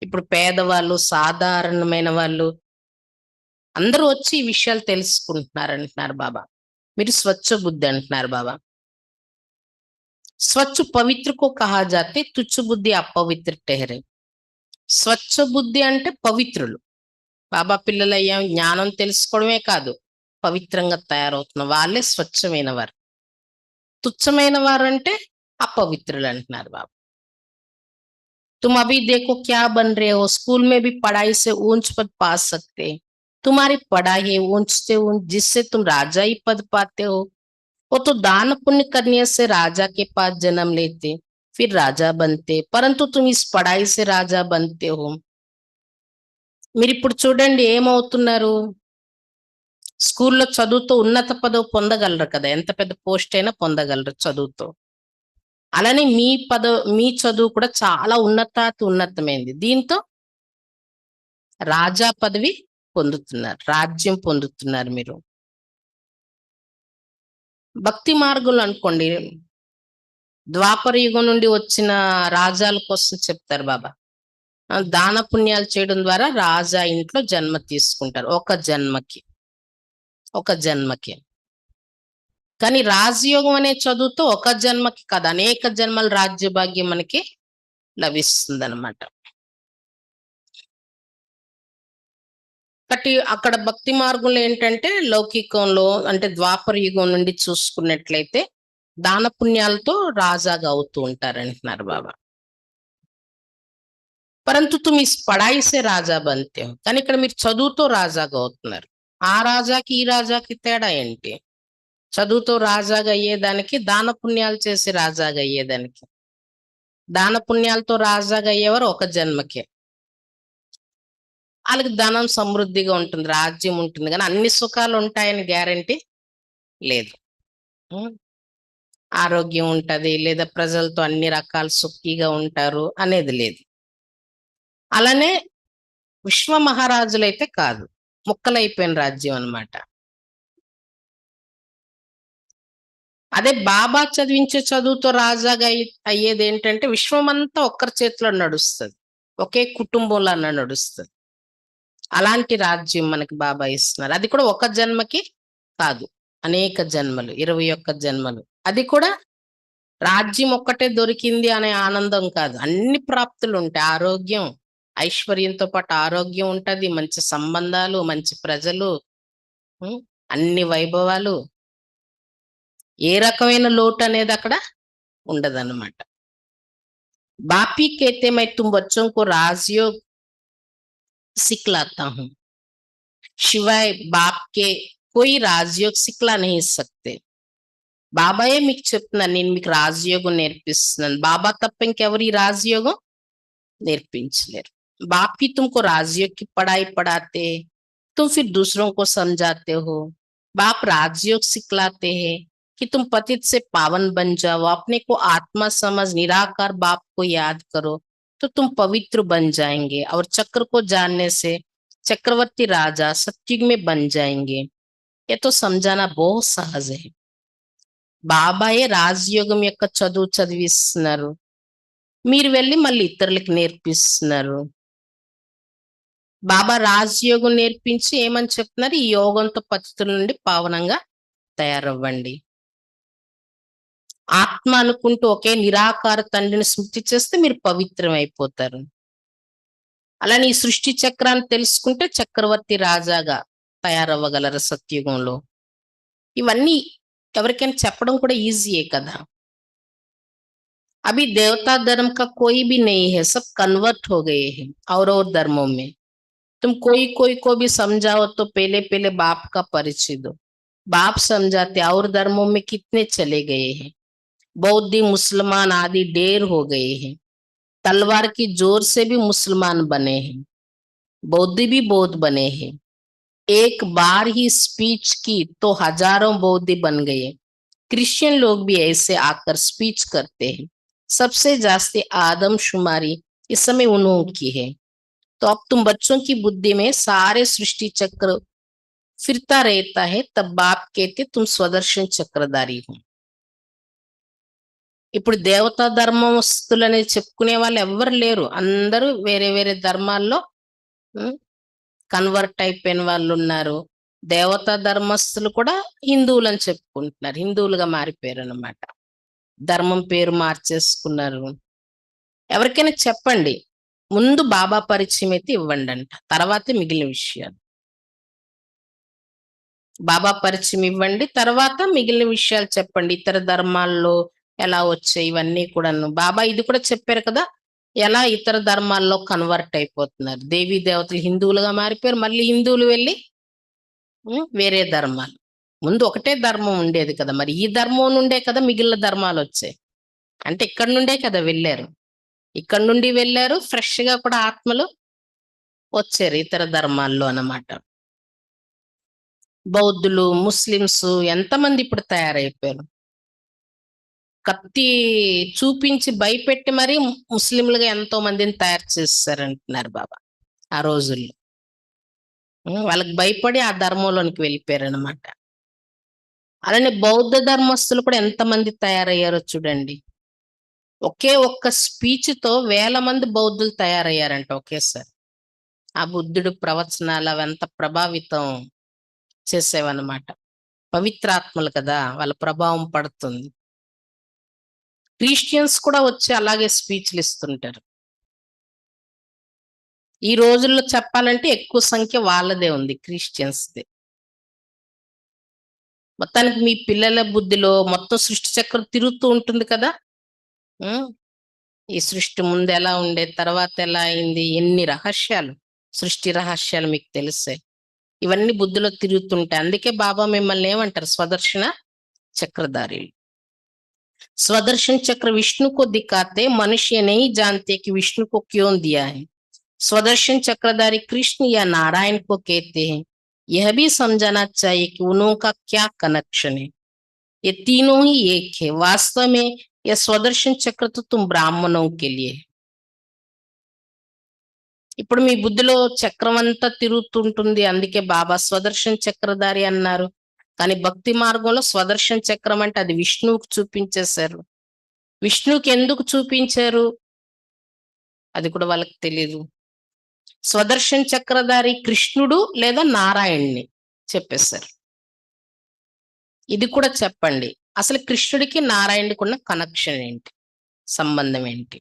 ఇప్పుడు పేదవాళ్ళు, సాధారణమైన వాళ్ళు అందరూ వచ్చి ఈ విషయాలు తెలుసుకుంటున్నారు అంటున్నారు బాబా. మీరు స్వచ్ఛ బుద్ధి అంటున్నారు బాబా. స్వచ్ఛ పవిత్ర కో కహా జాతే, తుచ్చ బుద్ధి అపవిత్ర టెహరే. స్వచ్ఛ బుద్ధి అంటే పవిత్రులు. బాబా పిల్లలయ్యాం, జ్ఞానం తెలుసుకోవడమే కాదు పవిత్రంగా తయారవుతున్న వాళ్ళే స్వచ్ఛమైన వారు. తుచ్చమైన వారు అంటే అపవిత్రులు అంటున్నారు బాబా. तुम अभी देखो क्या बन रहे हो, स्कूल में भी पढ़ाई से ऊंच पद पा सकते. तुम्हारी पढ़ाई है ऊंच से ऊंच, जिससे तुम राजा ही पद पाते हो. वो तो दान पुण्य करने से राजा के पास जन्म लेते, फिर राजा बनते, परंतु तुम इस पढ़ाई से राजा बनते हो. మీరు ఇప్పుడు చూడండి ఏమవుతున్నారు. స్కూల్లో చదువుతో ఉన్నత పదవి పొందగలరు కదా, ఎంత పెద్ద పోస్ట్ అయినా పొందగలరు చదువుతో. అలానే మీ చదువు కూడా చాలా ఉన్నతమైంది. దీంతో రాజా పదవి పొందుతున్నారు, రాజ్యం పొందుతున్నారు మీరు. భక్తి మార్గంలో అనుకోండి, ద్వాపర యుగం నుండి వచ్చిన రాజాల కోసం చెప్తారు బాబా. దాన పుణ్యాలు చేయడం ద్వారా రాజా ఇంట్లో జన్మ తీసుకుంటారు, ఒక జన్మకి. కానీ రాజయోగం అనే చదువుతో ఒక జన్మకి కాదు, అనేక జన్మల రాజ్య భాగ్యం మనకి లభిస్తుంది అనమాట. కాబట్టి అక్కడ భక్తి మార్గంలో ఏంటంటే, లౌకికంలో అంటే ద్వాపర యుగం నుండి చూసుకున్నట్లయితే దాన పుణ్యాలతో రాజాగా అవుతూ ఉంటారు అంటున్నారు బాబా. परंतु तुम इस पढ़ाई से రాజా बनते हो. కానీ ఇక్కడ మీరు చదువుతో రాజాగా అవుతున్నారు. ఆ రాజాకి ఈ రాజాకి తేడా ఏంటి? చదువుతో రాజాగా అయ్యేదానికి, దాన పుణ్యాలు చేసి రాజాగా అయ్యేదానికి. దాన పుణ్యాలతో రాజాగా అయ్యేవారు ఒక జన్మకే. వాళ్ళకి ధనం సమృద్ధిగా ఉంటుంది, రాజ్యం ఉంటుంది, కానీ అన్ని సుఖాలు ఉంటాయని గ్యారంటీ లేదు. ఉం? ఆరోగ్యం ఉంటది, లేదా ప్రజలతో అన్ని రకాల సుఖీగా ఉంటారు అనేది లేదు. అలానే విశ్వ మహారాజులైతే కాదు, ముక్కలైపోయిన రాజ్యం అన్నమాట. అదే బాబా చదివించే చదువుతో రాజాగా అయ్యేది ఏంటంటే విశ్వమంతా ఒక్కరి చేతిలో నడుస్తుంది, ఒకే కుటుంబంలో నడుస్తుంది. అలాంటి రాజ్యం మనకి బాబా ఇస్తున్నారు. అది కూడా ఒక జన్మకి కాదు, అనేక జన్మలు, 21 జన్మలు. అది కూడా రాజ్యం ఒక్కటే దొరికింది అనే ఆనందం కాదు, అన్ని ప్రాప్తులు ఉంటాయి. ఆరోగ్యం, ఐశ్వర్యంతో పాటు ఆరోగ్యం ఉంటది, మంచి సంబంధాలు, మంచి ప్రజలు, ఉం, అన్ని వైభవాలు. ఏ రకమైన లోటు అనేది అక్కడ ఉండదన్నమాట. బాపీ कहते मैं तुम बच्चों को राजयोग सिखलाता हूँ, शिवाय बाप के कोई राजयोग सिखला नहीं सकते. బాబాయే మీకు చెప్తున్నాను, నేను మీకు రాజయోగం నేర్పిస్తున్నాను. బాబా తప్ప ఇంకెవరు ఈ రాజయోగం నేర్పించలేరు. बाप ही तुमको राजयोग की पढ़ाई पढ़ाते, तुम फिर दूसरों को समझाते हो. बाप राजयोग सिखलाते हैं कि तुम पतित से पावन बन जाओ, अपने को आत्मा समझ निराकार बाप को याद करो, तो तुम पवित्र बन जाएंगे और चक्र को जानने से चक्रवर्ती राजा सतयुग में बन जाएंगे. ये तो समझाना बहुत सहज है. బాబాయే రాజయోగం యొక్క చదువు చదివిస్తున్నారు, మీరు వెళ్ళి మళ్ళీ ఇతరులకు నేర్పిస్తున్నారు. బాబా రాజయోగం నేర్పించి ఏమని చెప్తున్నారు? ఈ యోగంతో పతితుల నుండి పావనంగా తయారవ్వండి. ఆత్మ అనుకుంటూ ఒకే నిరాకార తండ్రిని స్మృతి చేస్తే మీరు పవిత్రం అయిపోతారు. అలానే ఈ సృష్టి చక్రాన్ని తెలుసుకుంటే చక్రవర్తి రాజాగా తయారవ్వగలరు సత్యుగంలో. ఇవన్నీ ఎవరికైనా చెప్పడం కూడా ఈజీయే కదా. अभी देवता धर्म का कोई भी नहीं है, सब कन्वर्ट हो गए हैं और धर्मों में. तुम कोई कोई को भी समझाओ तो पहले पहले बाप का परिचय दो. बाप समझाते और धर्मों में कितने चले गए हैं. बौद्ध मुसलमान आदि ढेर हो गए हैं. तलवार की जोर से भी मुसलमान बने हैं, बौद्ध भी बौद्ध बने हैं. एक बार ही स्पीच की तो हजारों बौद्ध बन गए. क्रिश्चियन लोग भी ऐसे आकर स्पीच करते हैं. सबसे जास्ती आदमशुमारी इस समय उन्हों की है. तो अब तुम बच्चों की बुद्धि में सारे सृष्टि चक्र फिरता रहता है, तब बाप कहते तुम स्वदर्शन चक्रधारी हो. ఇప్పుడు దేవతా ధర్మస్తులని చెప్పుకునే వాళ్ళు ఎవ్వరు లేరు, అందరూ వేరే వేరే ధర్మాల్లో కన్వర్ట్ అయిపోయిన వాళ్ళు ఉన్నారు. దేవతా ధర్మస్తులు కూడా హిందువులు అని చెప్పుకుంటున్నారు, హిందువులుగా మారిపోయారు అన్నమాట. ధర్మం పేరు మార్చేసుకున్నారు. ఎవరికైనా చెప్పండి, ముందు బాబా పరిచయం అయితే ఇవ్వండి అంట, తర్వాతే మిగిలిన విషయాలు. బాబా పరిచయం ఇవ్వండి, తర్వాత మిగిలిన విషయాలు చెప్పండి. ఇతర ధర్మాల్లో ఎలా వచ్చాయి ఇవన్నీ కూడాను. బాబా ఇది కూడా చెప్పారు కదా, ఎలా ఇతర ధర్మాల్లో కన్వర్ట్ అయిపోతున్నారు. దేవీ దేవతలు హిందువులుగా మారిపోయారు, మళ్ళీ హిందువులు వెళ్ళి వేరే ధర్మాలు. ముందు ఒకటే ధర్మం ఉండేది కదా, మరి ఈ ధర్మం నుండే కదా మిగిలిన ధర్మాలు వచ్చాయి. అంటే ఇక్కడ నుండే కదా వెళ్ళారు, ఇక్కడ నుండి వెళ్ళారు, ఫ్రెష్ గా కూడా ఆత్మలు వచ్చారు ఇతర ధర్మాల్లో అన్నమాట. బౌద్ధులు, ముస్లిమ్స్ ఎంతమంది ఇప్పుడు తయారైపోయారు. కత్తి చూపించి భయపెట్టి మరి ముస్లింలుగా ఎంతో మందిని తయారు చేస్తారంటున్నారు బాబా ఆ రోజుల్లో. వాళ్ళకి భయపడి ఆ ధర్మంలోనికి వెళ్ళిపోయారు అనమాట. అలానే బౌద్ధ ధర్మస్తులు కూడా ఎంతమంది తయారయ్యారో చూడండి. ఒకే ఒక్క స్పీచ్ తో 1000 మంది బౌద్ధులు తయారయ్యారంట ఒకేసారి. ఆ బుద్ధుడు ప్రవచనాలు అవంత ప్రభావితం చేసేవన్నమాట. పవిత్రాత్మలు కదా, వాళ్ళ ప్రభావం పడుతుంది. క్రిస్టియన్స్ కూడా వచ్చి అలాగే స్పీచ్లు ఇస్తుంటారు. ఈ రోజుల్లో చెప్పాలంటే ఎక్కువ సంఖ్య వాళ్ళదే ఉంది, క్రిస్టియన్స్దే. మొత్తానికి మీ పిల్లల బుద్ధిలో మొత్తం సృష్టి చక్రం తిరుగుతూ ఉంటుంది కదా. ఈ సృష్టి ముందు ఎలా ఉండే, తర్వాత ఎలా అయింది, ఎన్ని రహస్యాలు, సృష్టి రహస్యాలు మీకు తెలిసాయి. ఇవన్నీ బుద్ధిలో తిరుగుతుంటాయి. అందుకే బాబా మిమ్మల్ని ఏమంటారు, స్వదర్శన చక్రధారీలు. स्वदर्शन चक्र विष्णु को दिखाते, मनुष्य नहीं जानते कि विष्णु को क्यों दिया है। स्वदर्शन चक्रधारी कृष्ण या नारायण को कहते हैं। यह भी समझाना चाहिए कि उनका क्या कनेक्शन है। ये तीनों ही एक है। वास्तव में यह स्वदर्शन चक्र तो तुम ब्राह्मणों के लिए है. ఇప్పుడు మీ బుద్ధిలో చక్రం అంతా తిరుగుతుంటుంది, అందుకే బాబా స్వదర్శన చక్రధారి అన్నారు. కానీ భక్తి మార్గంలో స్వదర్శన చక్రం అంటే అది విష్ణువుకు చూపించేశారు. విష్ణువుకి ఎందుకు చూపించారు అది కూడా వాళ్ళకి తెలియదు. స్వదర్శన చక్రధారి కృష్ణుడు లేదా నారాయణ్ణి చెప్పేశారు. ఇది కూడా చెప్పండి, అసలు కృష్ణుడికి నారాయణుడికి ఉన్న కనెక్షన్ ఏంటి, సంబంధం ఏంటి.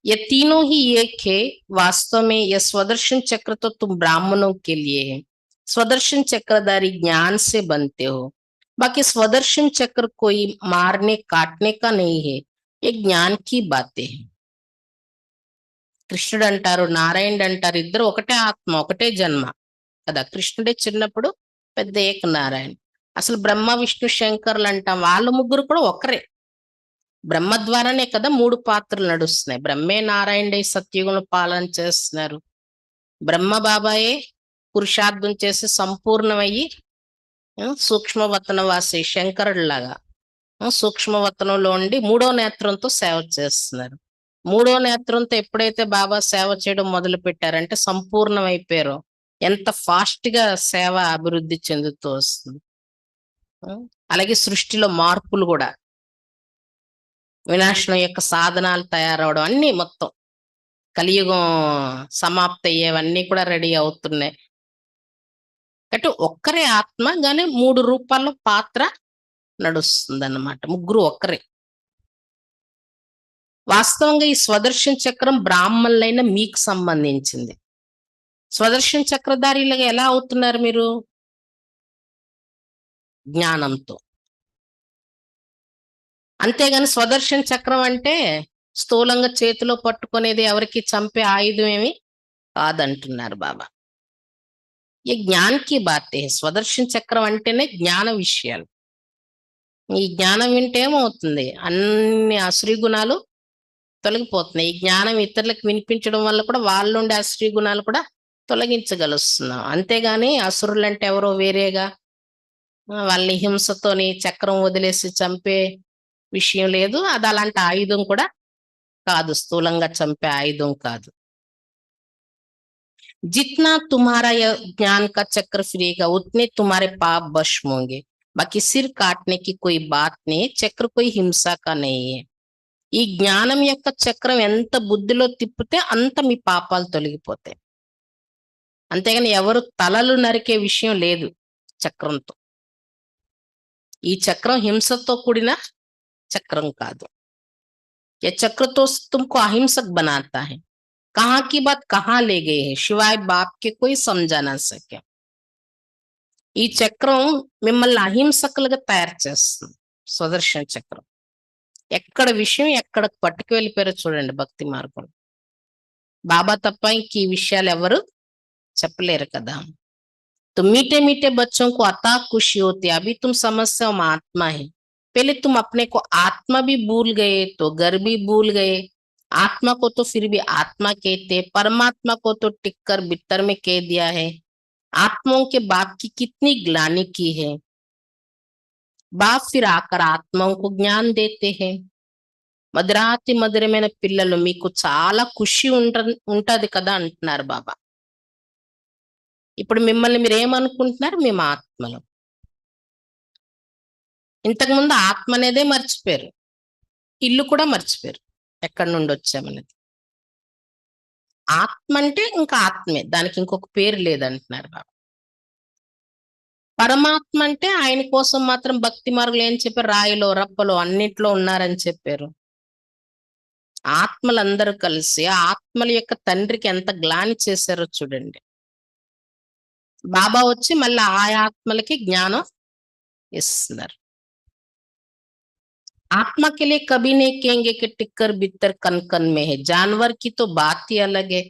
ये तीनों ही एक है। वास्तव में यह स्वदर्शन चक्र तो तुम ब्राह्मणों के लिए है। स्वदर्शन चक्रधारी ज्ञान से बनते हो। बाकी स्वदर्शन चक्र कोई मारने काटने का नहीं है, ये ज्ञान की बातें है. కృష్ణుడు అంటారు, నారాయణుడు అంటారు, ఇద్దరు ఒకటే ఆత్మ, ఒకటే జన్మ కదా. కృష్ణుడే చిన్నప్పుడు, పెద్ద ఏక నారాయణ. అసలు బ్రహ్మ విష్ణు శంకర్లు అంటాం, వాళ్ళ ముగ్గురు కూడా ఒకరే. బ్రహ్మ ద్వారానే కదా 3 పాత్రలు నడుస్తున్నాయి. బ్రహ్మే నారాయణుడే సత్యుగుణ పాలన చేస్తున్నారు. బ్రహ్మ బాబాయే పురుషార్థం చేసి సంపూర్ణమయ్యి సూక్ష్మవతనవాసి శంకరుడిలాగా సూక్ష్మవతనంలో ఉండి 3వ నేత్రంతో సేవ చేస్తున్నారు. 3వ నేత్రంతో ఎప్పుడైతే బాబా సేవ చేయడం మొదలు పెట్టారంటే సంపూర్ణమైపోయారు. ఎంత ఫాస్ట్ గా సేవ అభివృద్ధి చెందుతూ వస్తుంది. అలాగే సృష్టిలో మార్పులు కూడా, వినాశనం యొక్క సాధనాలు తయారవడం, అన్ని మొత్తం కలియుగం సమాప్తి అయ్యేవన్నీ కూడా రెడీ అవుతున్నాయి. అంటే ఒక్కరే ఆత్మ గానీ 3 రూపాల్లో పాత్ర నడుస్తుంది అన్నమాట. ముగ్గురు ఒక్కరే. వాస్తవంగా ఈ స్వదర్శన చక్రం బ్రాహ్మణులైన మీకు సంబంధించింది. స్వదర్శన చక్రధారిలుగా ఎలా అవుతున్నారు మీరు? జ్ఞానంతో. అంతేగాని స్వదర్శన చక్రం అంటే స్థూలంగా చేతిలో పట్టుకునేది, ఎవరికి చంపే ఆయుధం ఏమి కాదంటున్నారు బాబా. ఈ జ్ఞాన్కి బాతే. స్వదర్శన చక్రం అంటేనే జ్ఞాన విషయాలు. ఈ జ్ఞానం వింటే ఏమవుతుంది, అన్ని అసురీ గుణాలు తొలగిపోతున్నాయి. ఈ జ్ఞానం ఇతరులకు వినిపించడం వల్ల కూడా వాళ్ళు ఉండే అసురీ గుణాలు కూడా తొలగించగలుస్తున్నాం. అంతేగాని అసురులంటే ఎవరో వేరేగా వాళ్ళని హింసతోని చక్రం వదిలేసి చంపే విషయం లేదు. అది అలాంటి ఆయుధం కూడా కాదు, స్థూలంగా చంపే ఆయుధం కాదు. जितना तुम्हारा यह ज्ञान का चक्र फिरेगा उतने तुम्हारे पाप भस्म होंगे. बाकी सिर काटने की कोई बात नहीं, चक्र कोई हिंसा का नहीं है. ఈ జ్ఞానం యొక్క చక్రం ఎంత బుద్ధిలో తిప్పితే అంత మీ పాపాలు తొలగిపోతాయి. అంతేగాని ఎవరు తలలు నరికే విషయం లేదు చక్రంతో. ఈ చక్రం హింసతో కూడిన చక్రం కాదు. ये चक्र तो तुमको अहिंसक बनाता है. कहाँ की बात कहाँ ले गए हैं, शिवाय बाप के कोई समझा ना सके. ఈ చక్రం మిమ్మల్ని అహింసకులుగా తయారు చేస్తుంది. స్వదర్శన చక్రం ఎక్కడ విషయం ఎక్కడికి పట్టుకు వెళ్ళిపోయారో చూడండి భక్తి మార్గం. బాబా తప్ప ఇంక ఈ విషయాలు ఎవరు చెప్పలేరు కదా. तो मीठे मीठे बच्चों को अता खुशी होती है. अभी तुम समझते हो हम आत्मा है. पहले तुम अपने को आत्मा भी भूल गए तो घर भी भूल गए. आत्मा को तो फिर भी आत्मा कहते, परमात्मा को तो टिक्कर बित्तर में कह दिया है. आत्माओं के बाप की कितनी ग्लानि की है. बाप फिर आकर आत्माओं को ज्ञान देते हैं. మధురాతి మధురమైన పిల్లలు మీకు చాలా ఖుషి ఉంటది కదా అంటున్నారు బాబా. ఇప్పుడు మిమ్మల్ని మీరు ఏమనుకుంటున్నారు, మేము ఆత్మలు. ఇంతకుముందు ఆత్మ అనేదే మర్చిపోయారు, ఇల్లు కూడా మర్చిపోయారు, ఎక్కడి నుండి వచ్చామనేది. ఆత్మ అంటే ఇంకా ఆత్మే, దానికి ఇంకొక పేరు లేదంటున్నారు బాబా. పరమాత్మ అంటే ఆయన కోసం మాత్రం భక్తి మార్గంలో ఏం చెప్పారు, రాయిలో రప్పలో అన్నిట్లో ఉన్నారని చెప్పారు. ఆత్మలందరూ కలిసి ఆత్మల యొక్క తండ్రికి ఎంత గ్లాని చేశారో చూడండి. బాబా వచ్చి మళ్ళీ ఆ ఆత్మలకి జ్ఞానం ఇస్తున్నారు. आत्मा के लिए कभी नहीं कहेंगे कि टिक्कर बित्तर कन कन में है। जानवर की तो बात ही अलग है।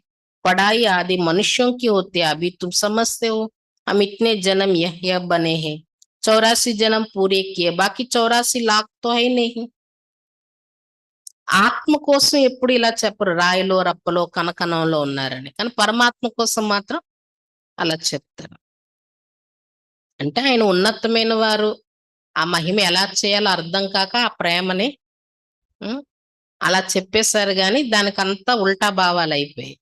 पढ़ाई आदि मनुष्यों की होती है। अभी तुम समझते हो हम इतने जन्म यह बने हैं, 84 जन्म पूरे किए, बाकी 84 लाख तो है ही नहीं। ఆత్మ కోసం ఎప్పుడు ఇలా చెప్పరు, రాయిలో రప్పలో కనకనంలో ఉన్నారని. కానీ పరమాత్మ కోసం మాత్రం అలా చెప్తారు. అంటే ఆయన ఉన్నతమైన వారు. ఆ మహిమ ఎలా చేయాలో అర్థం కాక ఆ ప్రేమని ఉం, అలా చెప్పేశారు గాని దానికంతా ఉల్టా భావాలు అయిపోయాయి.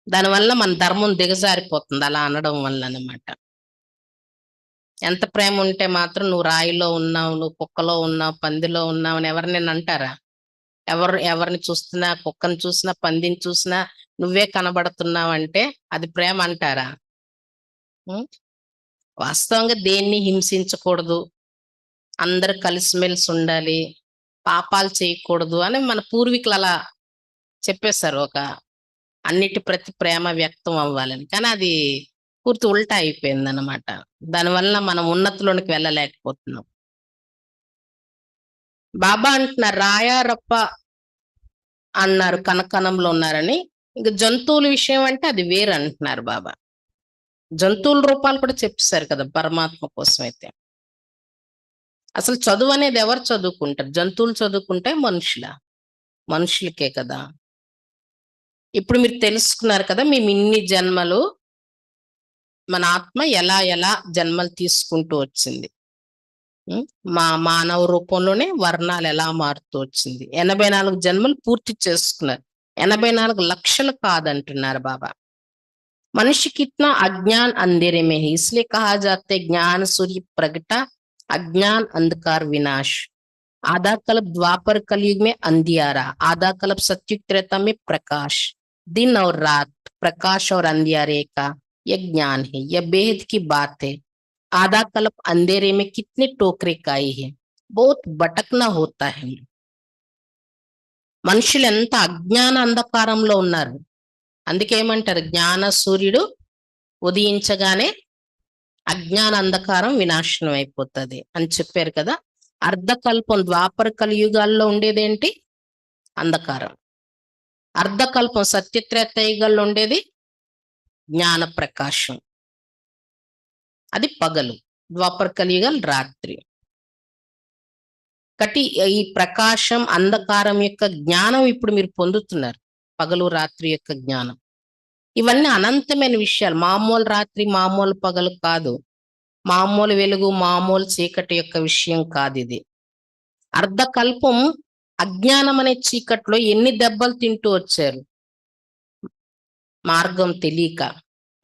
దానివల్ల మన ధర్మం దిగజారిపోతుంది అలా అనడం వల్ల అన్నమాట. ఎంత ప్రేమ ఉంటే మాత్రం నువ్వు రాయిలో ఉన్నావు, నువ్వు కుక్కలో ఉన్నావు, పందిలో ఉన్నావు అని ఎవరినైనా అంటారా? ఎవరిని చూస్తున్నా, కుక్కని చూసినా, పందిని చూసినా నువ్వే కనబడుతున్నావంటే అది ప్రేమ అంటారా? ఉం? వాస్తవంగా దేన్ని హింసించకూడదు, అందరు కలిసిమెలిసి ఉండాలి, పాపాలు చేయకూడదు అని మన పూర్వీకులు అలా చెప్పేశారు. అన్నిటి ప్రతి ప్రేమ వ్యక్తం అవ్వాలని. కానీ అది పూర్తి ఉల్టా అయిపోయింది అన్నమాట. దానివల్ల మనం ఉన్నతిలోనికి వెళ్ళలేకపోతున్నాం. బాబా అంటున్నారు రాయా రప్ప అన్నారు కనకనంలో ఉన్నారని. ఇంక జంతువుల విషయం అంటే అది వేరు అంటున్నారు బాబా. జంతువుల రూపాలు కూడా చెప్పేశారు కదా పరమాత్మ కోసం అయితే. అసలు చదువు అనేది ఎవరు చదువుకుంటారు? జంతువులు చదువుకుంటే మనుషులకే కదా. ఇప్పుడు మీరు తెలుసుకున్నారు కదా, మేము ఇన్ని జన్మలు మన ఆత్మ ఎలా ఎలా జన్మలు తీసుకుంటూ వచ్చింది. మా మానవ రూపంలోనే వర్ణాలు ఎలా మారుతూ వచ్చింది. 84 జన్మలు పూర్తి చేసుకున్నారు. 84 లక్షలు కాదంటున్నారు బాబా. मनुष्य कितना अज्ञान अंधेरे में है, इसलिए कहा जाता है ज्ञान सूर्य प्रगटा, अज्ञान अंधकार विनाश। आधा कल्प द्वापर कलयुग में अंधियारा, आधा कल्प सतयुग त्रेता में प्रकाश। दिन और रात, प्रकाश और अंधियारे का यह ज्ञान है, यह बेहद की बात है। आधा कल्प अंधेरे में कितने टोकरे काई है, बहुत भटकना होता है। మనుషులు ఎంత అజ్ఞాన అంధకారంలో ఉన్నారు. అందుకే ఏమంటారు, జ్ఞాన సూర్యుడు ఉదయించగానే అజ్ఞాన అంధకారం వినాశనం అయిపోతుంది అని చెప్పారు కదా. అర్ధకల్పం ద్వాపర కలియుగాల్లో ఉండేదేంటి? అంధకారం. అర్ధకల్పం సత్యత్రేతయుగాల్లో ఉండేది జ్ఞాన ప్రకాశం, అది పగలు. ద్వాపర కలియుగాలు రాత్రి. కటి ఈ ప్రకాశం అంధకారం యొక్క జ్ఞానం ఇప్పుడు మీరు పొందుతున్నారు, పగలు రాత్రి యొక్క జ్ఞానం. ఇవన్నీ అనంతమైన విషయాలు. మామూలు రాత్రి మామూలు పగలు కాదు, మామూలు వెలుగు మామూలు చీకటి యొక్క విషయం కాదు ఇది. అర్ధకల్పం అజ్ఞానం అనే చీకట్లో ఎన్ని దెబ్బలు తింటూ వచ్చారు, మార్గం తెలియక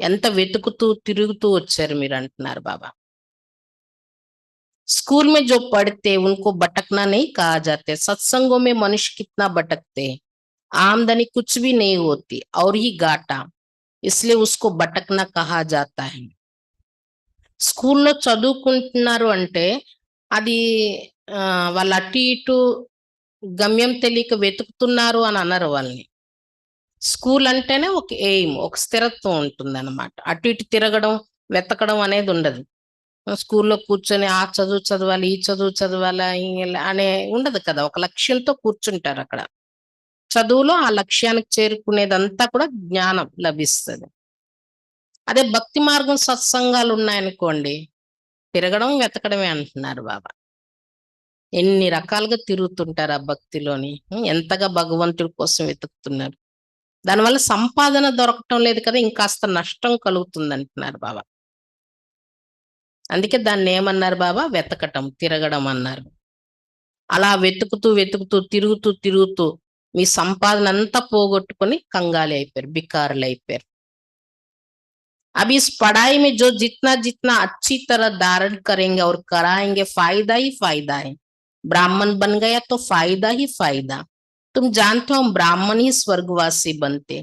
ఎంత వెతుకుతూ తిరుగుతూ వచ్చారు మీరు అంటున్నారు బాబా. स्कूल में जो पढ़ते उनको भटकना नहीं कहा जाते। सत्संगों में मनुष्य कितना भटकते हैं, आमदनी कुछ भी नहीं होती और ही घाटा, इसलिए उसको भटकना कहा जाता है। స్కూల్లో చదువుకుంటున్నారు అంటే అది వాళ్ళు అటు ఇటు గమ్యం తెలియక వెతుకుతున్నారు అని అన్నారు వాళ్ళని. స్కూల్ అంటేనే ఒక ఎయిమ్, ఒక స్థిరత్వం ఉంటుంది అన్నమాట. అటు ఇటు తిరగడం వెతకడం అనేది ఉండదు. స్కూల్లో కూర్చొని ఆ చదువు చదవాలి, ఈ చదువు చదవాలా అనే ఉండదు కదా. ఒక లక్ష్యంతో కూర్చుంటారు అక్కడ. చదువులో ఆ లక్ష్యానికి చేరుకునేదంతా కూడా జ్ఞానం లభిస్తుంది. అదే భక్తి మార్గం సత్సంగాలు ఉన్నాయనుకోండి, తిరగడం వెతకడమే అంటున్నారు బాబా. ఎన్ని రకాలుగా తిరుగుతుంటారు ఆ భక్తిలోని, ఎంతగా భగవంతుడి కోసం వెతుకుతున్నారు. దానివల్ల సంపాదన దొరకటం లేదు కదా, ఇంకాస్త నష్టం కలుగుతుంది అంటున్నారు బాబా. అందుకే దాన్ని ఏమన్నారు బాబా, వెతకటం, తిరగడం అన్నారు. అలా వెతుకుతూ వెతుకుతూ తిరుగుతూ తిరుగుతూ మీ సంపాదన అంతా పోగొట్టుకొని కంగాలి అయిపోయారు, బికారులు అయిపోయారు. अब इस पढ़ाई में जो जितना जितना अच्छी तरह धारण करेंगे और कराएंगे फायदा ही फायदा है। ब्राह्मण बन गया तो फायदा ही फायदा। तुम जानते हो हम ब्राह्मण ही स्वर्गवासी बनते,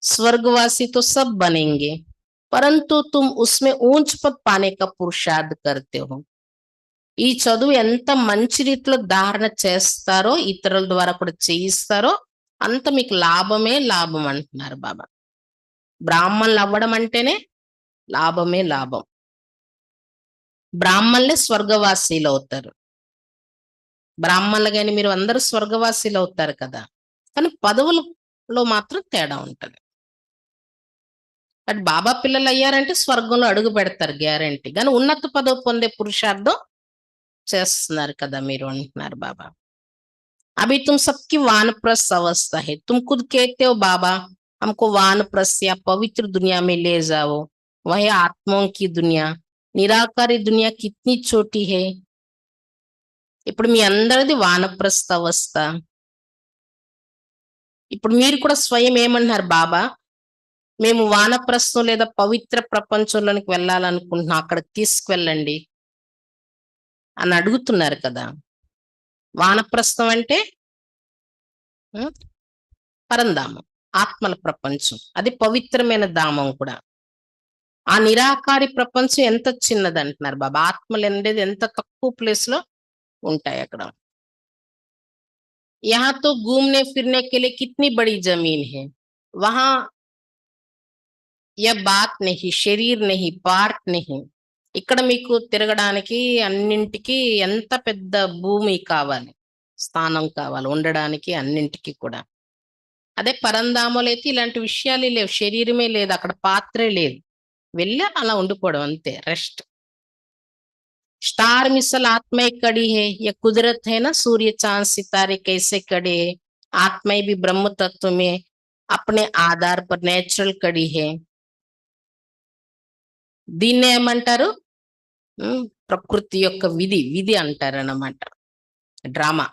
स्वर्गवासी तो सब बनेंगे, परंतु तुम उसमें ऊंच पद पाने का पुरुषार्थ करते हो। ఈ చదువు ఎంత మంచి రీతిలో ధారణ చేస్తారో, ఇతరుల ద్వారా కూడా చేయిస్తారో అంత మీకు లాభమే లాభం అంటున్నారు బాబా. బ్రాహ్మణులు అవ్వడం అంటేనే లాభమే లాభం. బ్రాహ్మణులే స్వర్గవాసీలు అవుతారు. బ్రాహ్మణులు గాని మీరు అందరూ స్వర్గవాసీలు అవుతారు కదా. కానీ పదవులలో మాత్రం తేడా ఉంటది. బట్ బాబా పిల్లలు అయ్యారంటే స్వర్గంలో అడుగు పెడతారు గ్యారంటీ. కానీ ఉన్నత పదవి పొందే పురుషార్థం చేస్తున్నారు కదా మీరు అంటున్నారు బాబా. अभी तुम सबकी वानप्रस्थ अवस्था है। तुम खुद कहते हो बाबा हमको वानप्रस्थ या पवित्र दुनिया में ले जाओ। वह आत्माओं की दुनिया, निराकारी दुनिया कितनी छोटी है। ఇప్పుడు మీ అందరిది వానప్రస్థ అవస్థ. ఇప్పుడు మీరు కూడా స్వయం ఏమన్నారు బాబా, మేము వానప్రస్థం లేదా పవిత్ర ప్రపంచంలోనికి వెళ్ళాలనుకుంటున్నాం, అక్కడికి తీసుకువెళ్ళండి అని అడుగుతున్నారు కదా. వానప్రస్థం అంటే పరంధామం, ఆత్మల ప్రపంచం, అది పవిత్రమైన ధామం కూడా. ఆ నిరాకారి ప్రపంచం ఎంత చిన్నది అంటున్నారు బాబా. ఆత్మలు అనేది ఎంత తక్కువ ప్లేస్ లో ఉంటాయి అక్కడ. यहाँ तो घूमने फिरने के लिए कितनी बड़ी जमीन है, वहां यह बात नहीं, शरीर नहीं, पार्क नहीं. ఇక్కడ మీకు తిరగడానికి అన్నింటికి ఎంత పెద్ద భూమి కావాలి, స్థానం కావాలి ఉండడానికి అన్నింటికి కూడా. అదే పరంధామలో అయితే ఇలాంటి విషయాలు లేవు, శరీరమే లేదు, అక్కడ పాత్రే లేదు, వెళ్ళి అలా ఉండిపోవడం అంతే, రెస్ట్. स्टार मिसल आत्मा एक कड़ी है, यह कुदरत है ना, सूर्य चांद सितारे कैसे कड़े है, आत्मा भी ब्रह्म तत्व में अपने आधार पर नेचुरल कड़ी है. దీన్నే ఏమంటారు, ప్రకృతి యొక్క విధి, విధి అంటారన్నమాట, డ్రామా.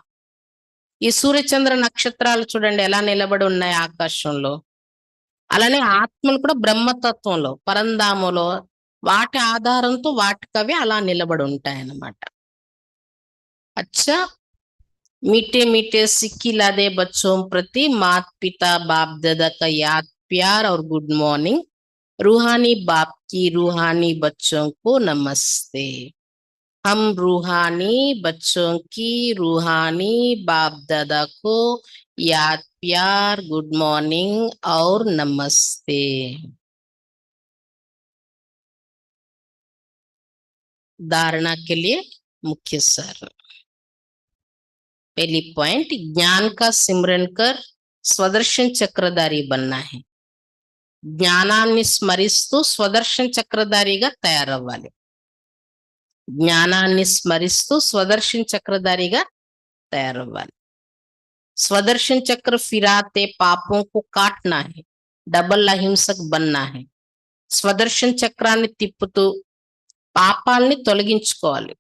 ఈ సూర్యచంద్ర నక్షత్రాలు చూడండి ఎలా నిలబడి ఉన్నాయి ఆకాశంలో. అలానే ఆత్మలు కూడా బ్రహ్మతత్వంలో పరంధామలో వాటి ఆధారంతో వాటికవి అలా నిలబడి ఉంటాయన్నమాట. అచ్చా मीठे मीठे सिक्की लादे बच्चों प्रति मात पिता बाप दादा का याद प्यार और गुड मॉर्निंग. रूहानी बाप की रूहानी बच्चों को नमस्ते. हम रूहानी बच्चों की रूहानी बाप दादा को याद प्यार गुड मॉर्निंग और नमस्ते. धारणा के लिए मुख्य सार. पहली पॉइंट, ज्ञान का सिमरन कर स्वदर्शन चक्रधारी बनना है. జ్ఞానాన్ని స్మరిస్తూ స్వదర్శన చక్రధారిగా తయారవ్వాలి. జ్ఞానాన్ని స్మరిస్తూ స్వదర్శన చక్రధారిగా తయారవ్వాలి. स्वदर्शन चक्र फिराते पापों को काटना है, डबल अहिंसक बनना है. స్వదర్శన చక్రాన్ని తిప్పుతూ పాపాలని తొలగించుకోవాలి.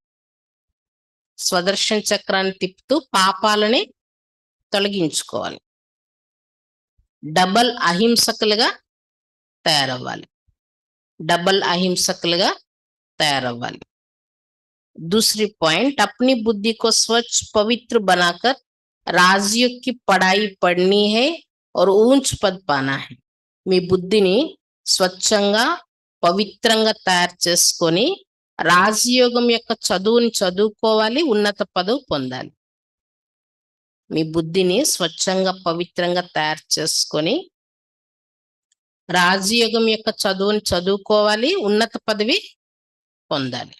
స్వదర్శన చక్రాన్ని తిప్పుతూ పాపాలని తొలగించుకోవాలి. డబల్ అహింసకులుగా తయారవ్వాలి. डबल अहिंसकुలుగా తయారవ్వాలి. दूसरी पॉइंट, अपनी बुद्धि को स्वच्छ पवित्र बनाकर राजयोग की पढ़ाई पढ़नी है और ऊंच पद पाना है. మీ బుద్ధిని స్వచ్ఛంగా పవిత్రంగా తయారు చేసుకొని రాజయోగం యొక్క చదువుని చదువుకోవాలి, ఉన్నత పదవి పొందాలి. మీ బుద్ధిని స్వచ్ఛంగా పవిత్రంగా తయారు చేసుకొని రాజయోగం యొక్క చదువుని చదువుకోవాలి, ఉన్నత పదవి పొందాలి.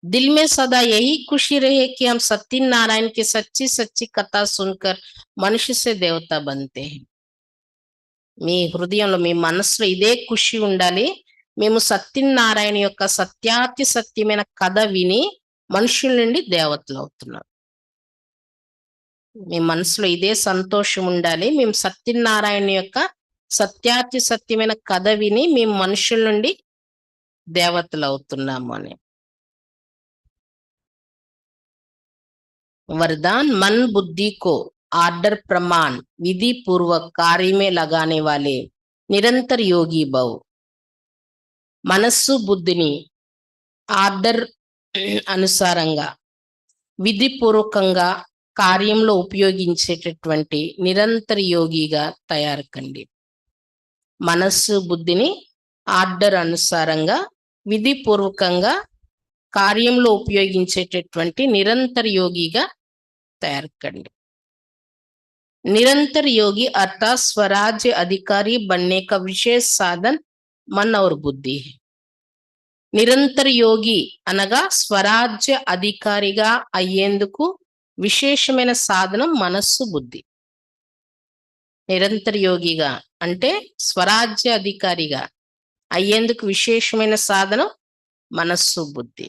दिल में सदा यही खुशी रहे कि हम सत्यनारायण की सच्ची सच्ची कथा सुनकर मनुष्य से देवता बनते हैं. మీ హృదయంలో మీ మనసులో ఇదే ఖుషి ఉండాలి, మేము సత్యనారాయణ యొక్క సత్యాతి సత్యమైన కథ విని మనుషుల నుండి దేవతలు అవుతున్నాం. మీ మనసులో ఇదే సంతోషం ఉండాలి, మేము సత్యనారాయణ యొక్క సత్యాతి సత్యమైన కథ విని మేము మనుషుల నుండి దేవతలు అవుతున్నాము అని. वरदान, मन बुद्धि को आर्डर प्रमाण विधि पूर्वक कार्य में लगाने वाले निरंतर योगी भव. మనస్సు బుద్ధిని ఆర్డర్ అనుసారంగా విధిపూర్వకంగా కార్యంలో ఉపయోగించేటటువంటి నిరంతర యోగిగా తయారు కండి. మనస్సు బుద్ధిని ఆర్డర్ అనుసారంగా విధిపూర్వకంగా కార్యంలో ఉపయోగించేటటువంటి నిరంతర యోగిగా तैयार करने. निरंतर योगी अर्थात स्वराज्य अधिकारी बनने का विशेष साधन मन और बुद्धि है. నిరంతర యోగి అనగా స్వరాజ్య అధికారిగా అయ్యేందుకు విశేషమైన సాధనం మనస్సు బుద్ధి. నిరంతర యోగిగా అంటే స్వరాజ్య అధికారిగా అయ్యేందుకు విశేషమైన సాధనం మనస్సు బుద్ధి.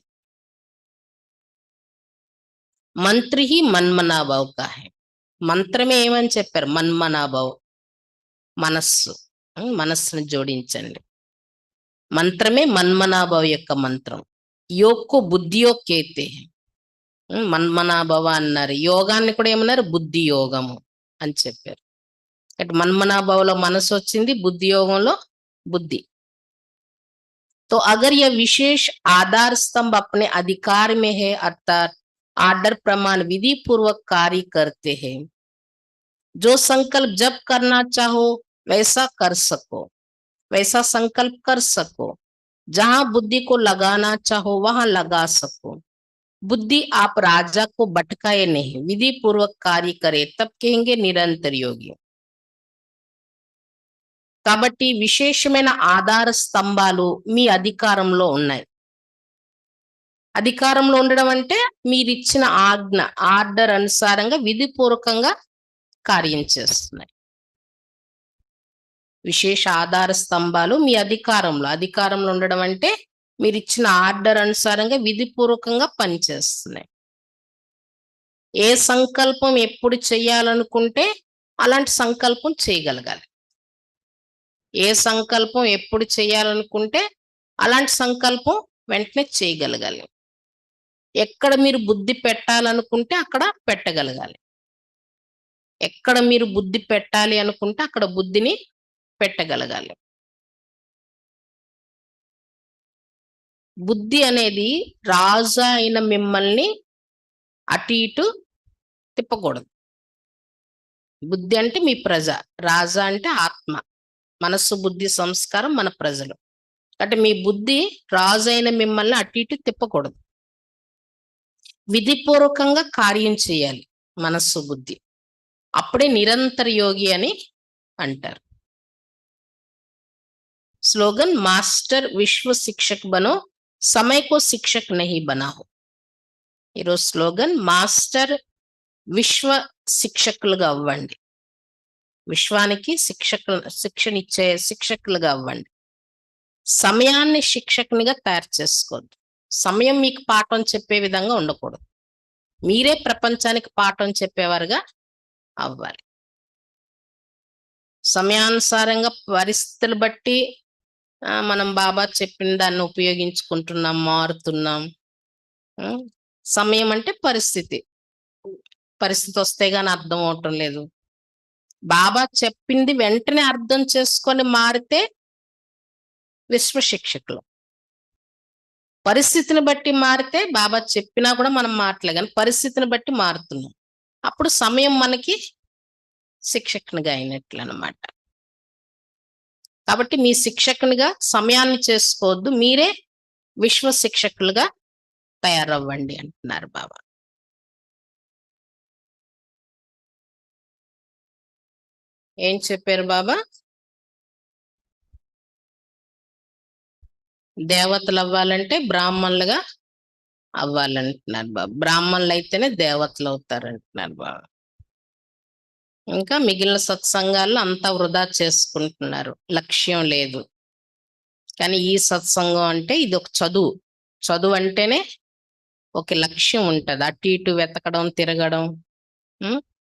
మంత్రి మన్మనాభావ్ కా హై. మంత్రమే ఏమని చెప్పారు? మన్మనాభావ్, మనస్సు. మనస్సును జోడించండి. మంత్రమే మన్మనాభావ్ యొక్క మంత్రం. యోగ్కు బుద్ధియో కేతే. మన్మనాభవ అన్నారు. యోగాన్ని కూడా ఏమన్నారు? బుద్ధి యోగము అని చెప్పారు. అంటే మన్మనాభావలో మనసు వచ్చింది, బుద్ధి యోగంలో बुद्धि। तो अगर यह विशेष आधार स्तंभ अपने अधिकार में है अर्थात आर्डर प्रमाण विधि पूर्वक कार्य करते हैं, जो संकल्प जब करना चाहो वैसा कर सको, वैसा संकल्प कर सको, जहां बुद्धि को लगाना चाहो वहां लगा सको। बुद्धि आप राजा को भटकाए नहीं, विधि पूर्वक कार्य करे, तब कहेंगे निरंतर योगी। కాబట్టి విశేషమైన ఆధార స్తంభాలు మీ అధికారంలో ఉన్నాయి. అధికారంలో ఉండడం అంటే మీరిచ్చిన ఆజ్ఞ, ఆర్డర్ అనుసారంగా విధిపూర్వకంగా కార్యం చేస్తున్నాయి. విశేష ఆధార స్తంభాలు మీ అధికారంలో ఉండడం అంటే మీరిచ్చిన ఆర్డర్ అనుసారంగా విధిపూర్వకంగా పనిచేస్తున్నాయి. ఏ సంకల్పం ఎప్పుడు చేయాలనుకుంటే అలాంటి సంకల్పం చేయగలగాలి. ఏ సంకల్పం ఎప్పుడు చేయాలనుకుంటే అలాంటి సంకల్పం వెంటనే చేయగలగాలి. ఎక్కడ మీరు బుద్ధి పెట్టాలనుకుంటే అక్కడ పెట్టగలగాలి. ఎక్కడ మీరు బుద్ధి పెట్టాలి అనుకుంటే అక్కడ బుద్ధిని పెట్టగలగాలి. బుద్ధి అనేది రాజు అయిన మిమ్మల్ని అటు ఇటు తిప్పకూడదు. బుద్ధి అంటే మీ ప్రజ, రాజా అంటే ఆత్మ, మనస్సు బుద్ధి సంస్కారం మన ప్రజలు. అంటే మీ బుద్ధి రాజు అయిన మిమ్మల్ని అటు ఇటు తిప్పకూడదు. విధిపూర్వకంగా కార్యం చేయాలి మనస్సు బుద్ధి. అప్పుడే నిరంతర యోగి అని అంటారు. స్లోగన్ మాస్టర్ విశ్వ శిక్షక్ బనో, సమయ కో శిక్షక్ నహీ బనాహో. ఈరోజు స్లోగన్ మాస్టర్ విశ్వ శిక్షకులుగా అవ్వండి, విశ్వానికి శిక్షణ ఇచ్చే శిక్షకులుగా అవ్వండి. సమయాన్ని శిక్షకునిగా తయారు చేసుకోవద్దు. సమయం మీకు పాఠం చెప్పే విధంగా ఉండకూడదు. మీరే ప్రపంచానికి పాఠం చెప్పేవారుగా అవ్వాలి. సమయానుసారంగా పరిస్థితులు బట్టి మనం బాబా చెప్పిన దాన్ని ఉపయోగించుకుంటున్నాం, మారుతున్నాం. సమయం అంటే పరిస్థితి వస్తే గాని అర్థం అవటం లేదు. బాబా చెప్పింది వెంటనే అర్థం చేసుకొని మారితే విశ్వ శిక్షకులు. పరిస్థితిని బట్టి మారితే బాబా చెప్పినా కూడా మనం మారట్లే, కానీ పరిస్థితిని బట్టి మారుతున్నాం. అప్పుడు సమయం మనకి శిక్షకునిగా అయినట్లు అన్నమాట. కాబట్టి మీ శిక్షకునిగా సమయాన్ని చేసుకోవద్దు, మీరే విశ్వ శిక్షకులుగా తయారవ్వండి అంటున్నారు బాబా. ఏం చెప్పారు బాబా? దేవతలు అవ్వాలంటే బ్రాహ్మణులుగా అవ్వాలంటున్నారు బాబా. బ్రాహ్మణులు అయితేనే దేవతలు అవుతారంటున్నారు బాబా. ఇంకా మిగిలిన సత్సంగాల్లో అంతా వృధా చేసుకుంటున్నారు, లక్ష్యం లేదు. కానీ ఈ సత్సంగం అంటే ఇది ఒక చదువు అంటేనే ఒక లక్ష్యం ఉంటది. అటు ఇటు వెతకడం తిరగడం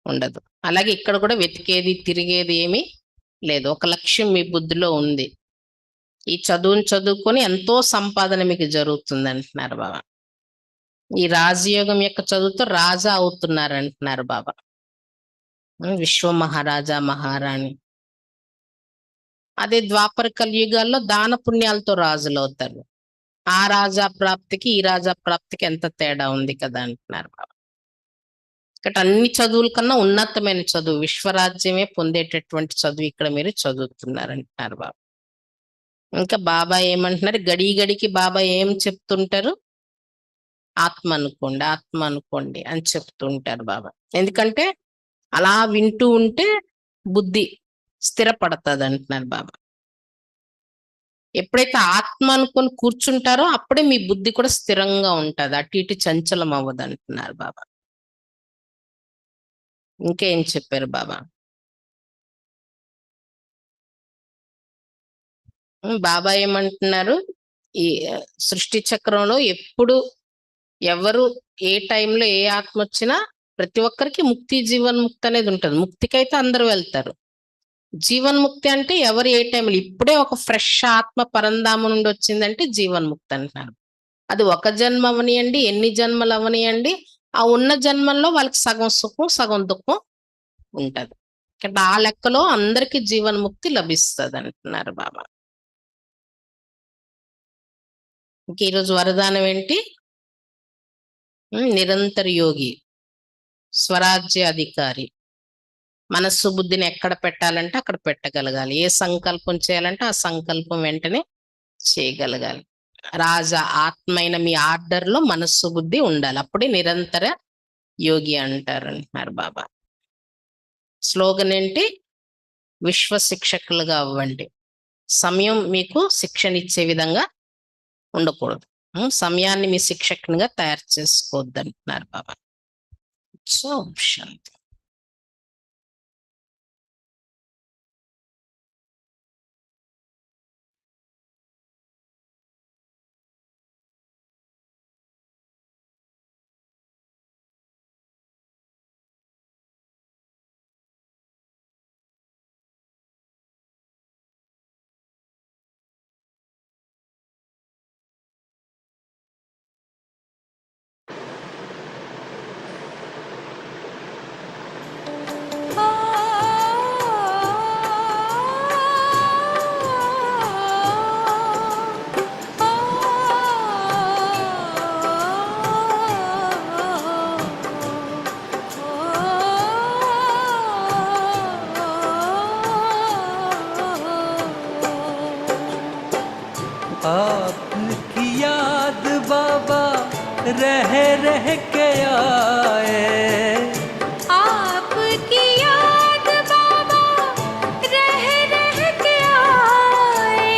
ఉండదు. అలాగే ఇక్కడ కూడా వెతికేది తిరిగేది ఏమీ లేదు. ఒక లక్ష్యం మీ బుద్ధిలో ఉంది. ఈ చదువుని చదువుకొని ఎంతో సంపాదన మీకు జరుగుతుంది అంటున్నారు బాబా. ఈ రాజయోగం యొక్క చదువుతో రాజా అవుతున్నారు అంటున్నారు బాబా. విశ్వ మహారాజా మహారాణి. అదే ద్వాపర కలియుగాల్లో దాన పుణ్యాలతో రాజులు అవుతారు. ఆ రాజా ప్రాప్తికి ఈ రాజా ప్రాప్తికి ఎంత తేడా ఉంది కదా అంటున్నారు బాబా. ఇక్కడ అన్ని చదువుల కన్నా ఉన్నతమైన చదువు, విశ్వరాజ్యమే పొందేటటువంటి చదువు ఇక్కడ మీరు చదువుతున్నారు అంటున్నారు బాబా. ఇంకా బాబా ఏమంటున్నారు? గడికి బాబా ఏం చెప్తుంటారు? ఆత్మ అనుకోండి అని చెప్తుంటారు బాబా. ఎందుకంటే అలా వింటూ ఉంటే బుద్ధి స్థిరపడుతుంది అంటున్నారు బాబా. ఎప్పుడైతే ఆత్మ అనుకొని కూర్చుంటారో అప్పుడే మీ బుద్ధి కూడా స్థిరంగా ఉంటది, అటు ఇటు చంచలం అవ్వదు అంటున్నారు బాబా. ఇంకేం చెప్పారు బాబా? బాబా ఏమంటున్నారు, ఈ సృష్టి చక్రంలో ఎప్పుడు ఎవరు ఏ టైంలో ఏ ఆత్మ వచ్చినా ప్రతి ఒక్కరికి ముక్తి జీవన్ముక్తి అనేది ఉంటుంది. ముక్తికైతే అందరూ వెళ్తారు. జీవన్ముక్తి అంటే ఎవరు ఏ టైంలో, ఇప్పుడే ఒక ఫ్రెష్ ఆత్మ పరంధామ నుండి వచ్చిందంటే జీవన్ముక్తి అంటున్నారు. అది ఒక జన్మ అవనియండి, ఎన్ని జన్మలు అవనియండి, ఆ ఉన్న జన్మల్లో వాళ్ళకి సగం సుఖం సగం దుఃఖం ఉంటది. ఆ లెక్కలో అందరికి జీవన్ముక్తి లభిస్తుంది అంటున్నారు బాబా. ఇంక ఈరోజు వరదానం ఏంటి? నిరంతర యోగి, స్వరాజ్య అధికారి. మనస్సు బుద్ధిని ఎక్కడ పెట్టాలంటే అక్కడ పెట్టగలగాలి. ఏ సంకల్పం చేయాలంటే ఆ సంకల్పం వెంటనే చేయగలగాలి. రాజా ఆత్మైన మీ ఆర్డర్లో మనస్సు బుద్ధి ఉండాలి, అప్పుడే నిరంతర యోగి అంటారు బాబా. స్లోగన్ ఏంటి? విశ్వ శిక్షకులుగా అవ్వండి. సమయం మీకు శిక్షణ ఇచ్చే విధంగా ఉండకూడదు. సమయాన్ని మీ శిక్షకునిగా తయారు చేసుకోవద్దు అంటున్నారు బాబా. సో శాంతి. आपकी याद बाबा रह रह के आए, आपकी याद बाबा रह रह के आए,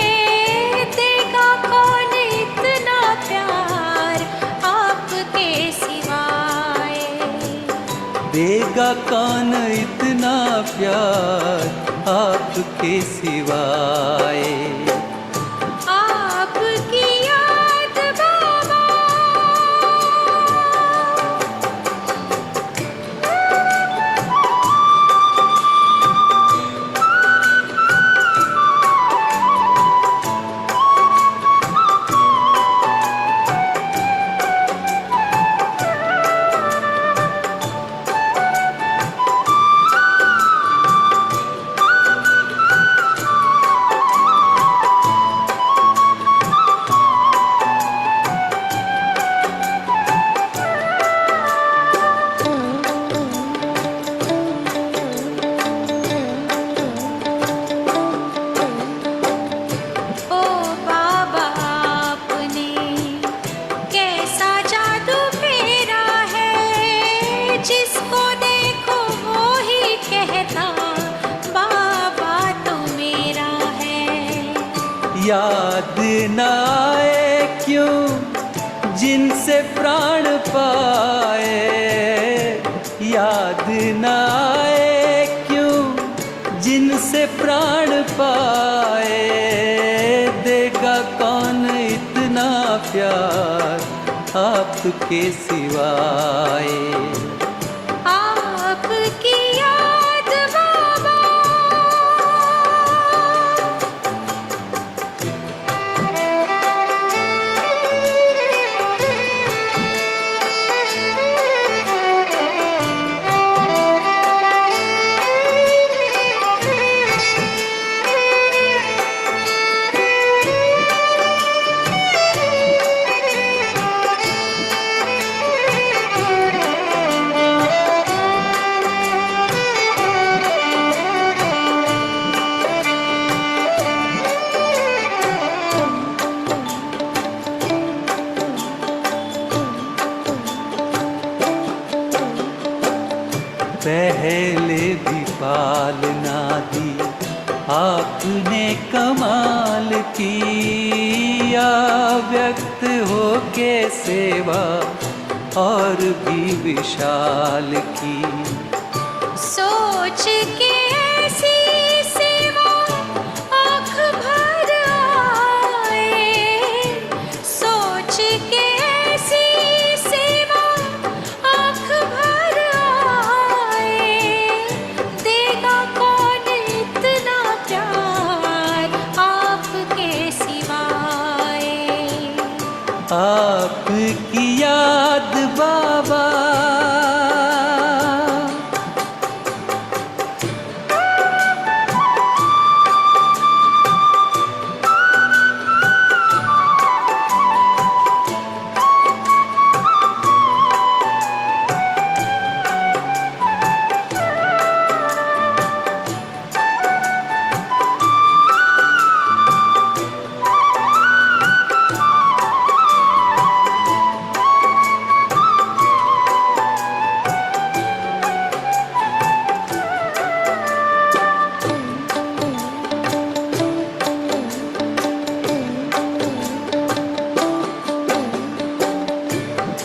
देगा कौन इतना प्यार आपके सिवाय, देगा कौन इतना प्यार आपके सिवाय। याद न आए क्यों जिनसे प्राण पाए, याद न आए क्यों जिनसे प्राण पाए, देगा कौन इतना प्यार आपके सिवाय। आपकी याद बाबा आपने कमाल किया व्यक्त होके सेवा और भी विशाल की। सोच के ऐसी सेवा आँख भर आए, सोच के ऐसी सेवा आँख भर आए, देगा कौन इतना प्यार आपके सिवाय। आपकी याद बाबा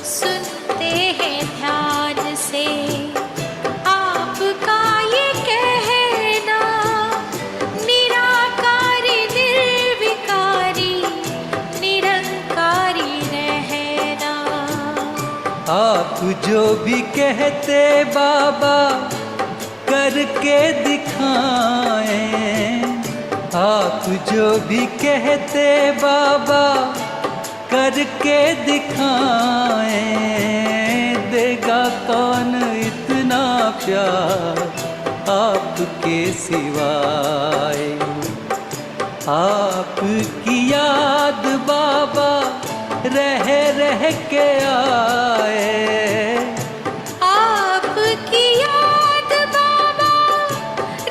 सुनते हैं ध्यान से आपका ये कहना, निराकारी निर्विकारी निरंकारी रहना। आप जो भी कहते बाबा करके दिखाएं, आप जो भी कहते बाबा करके दिखाएं, देगा कौन इतना प्यार आपके सिवाय। आपकी याद बाबा रह रह के आए, आपकी याद बाबा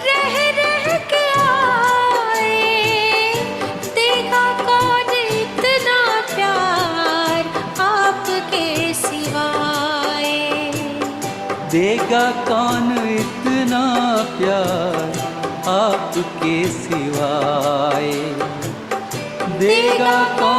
रह रह के आए, देगा कौन इतना प्यार आपके सिवाय। देगा कौन इतना प्यार आपके सिवाय। देगा कौन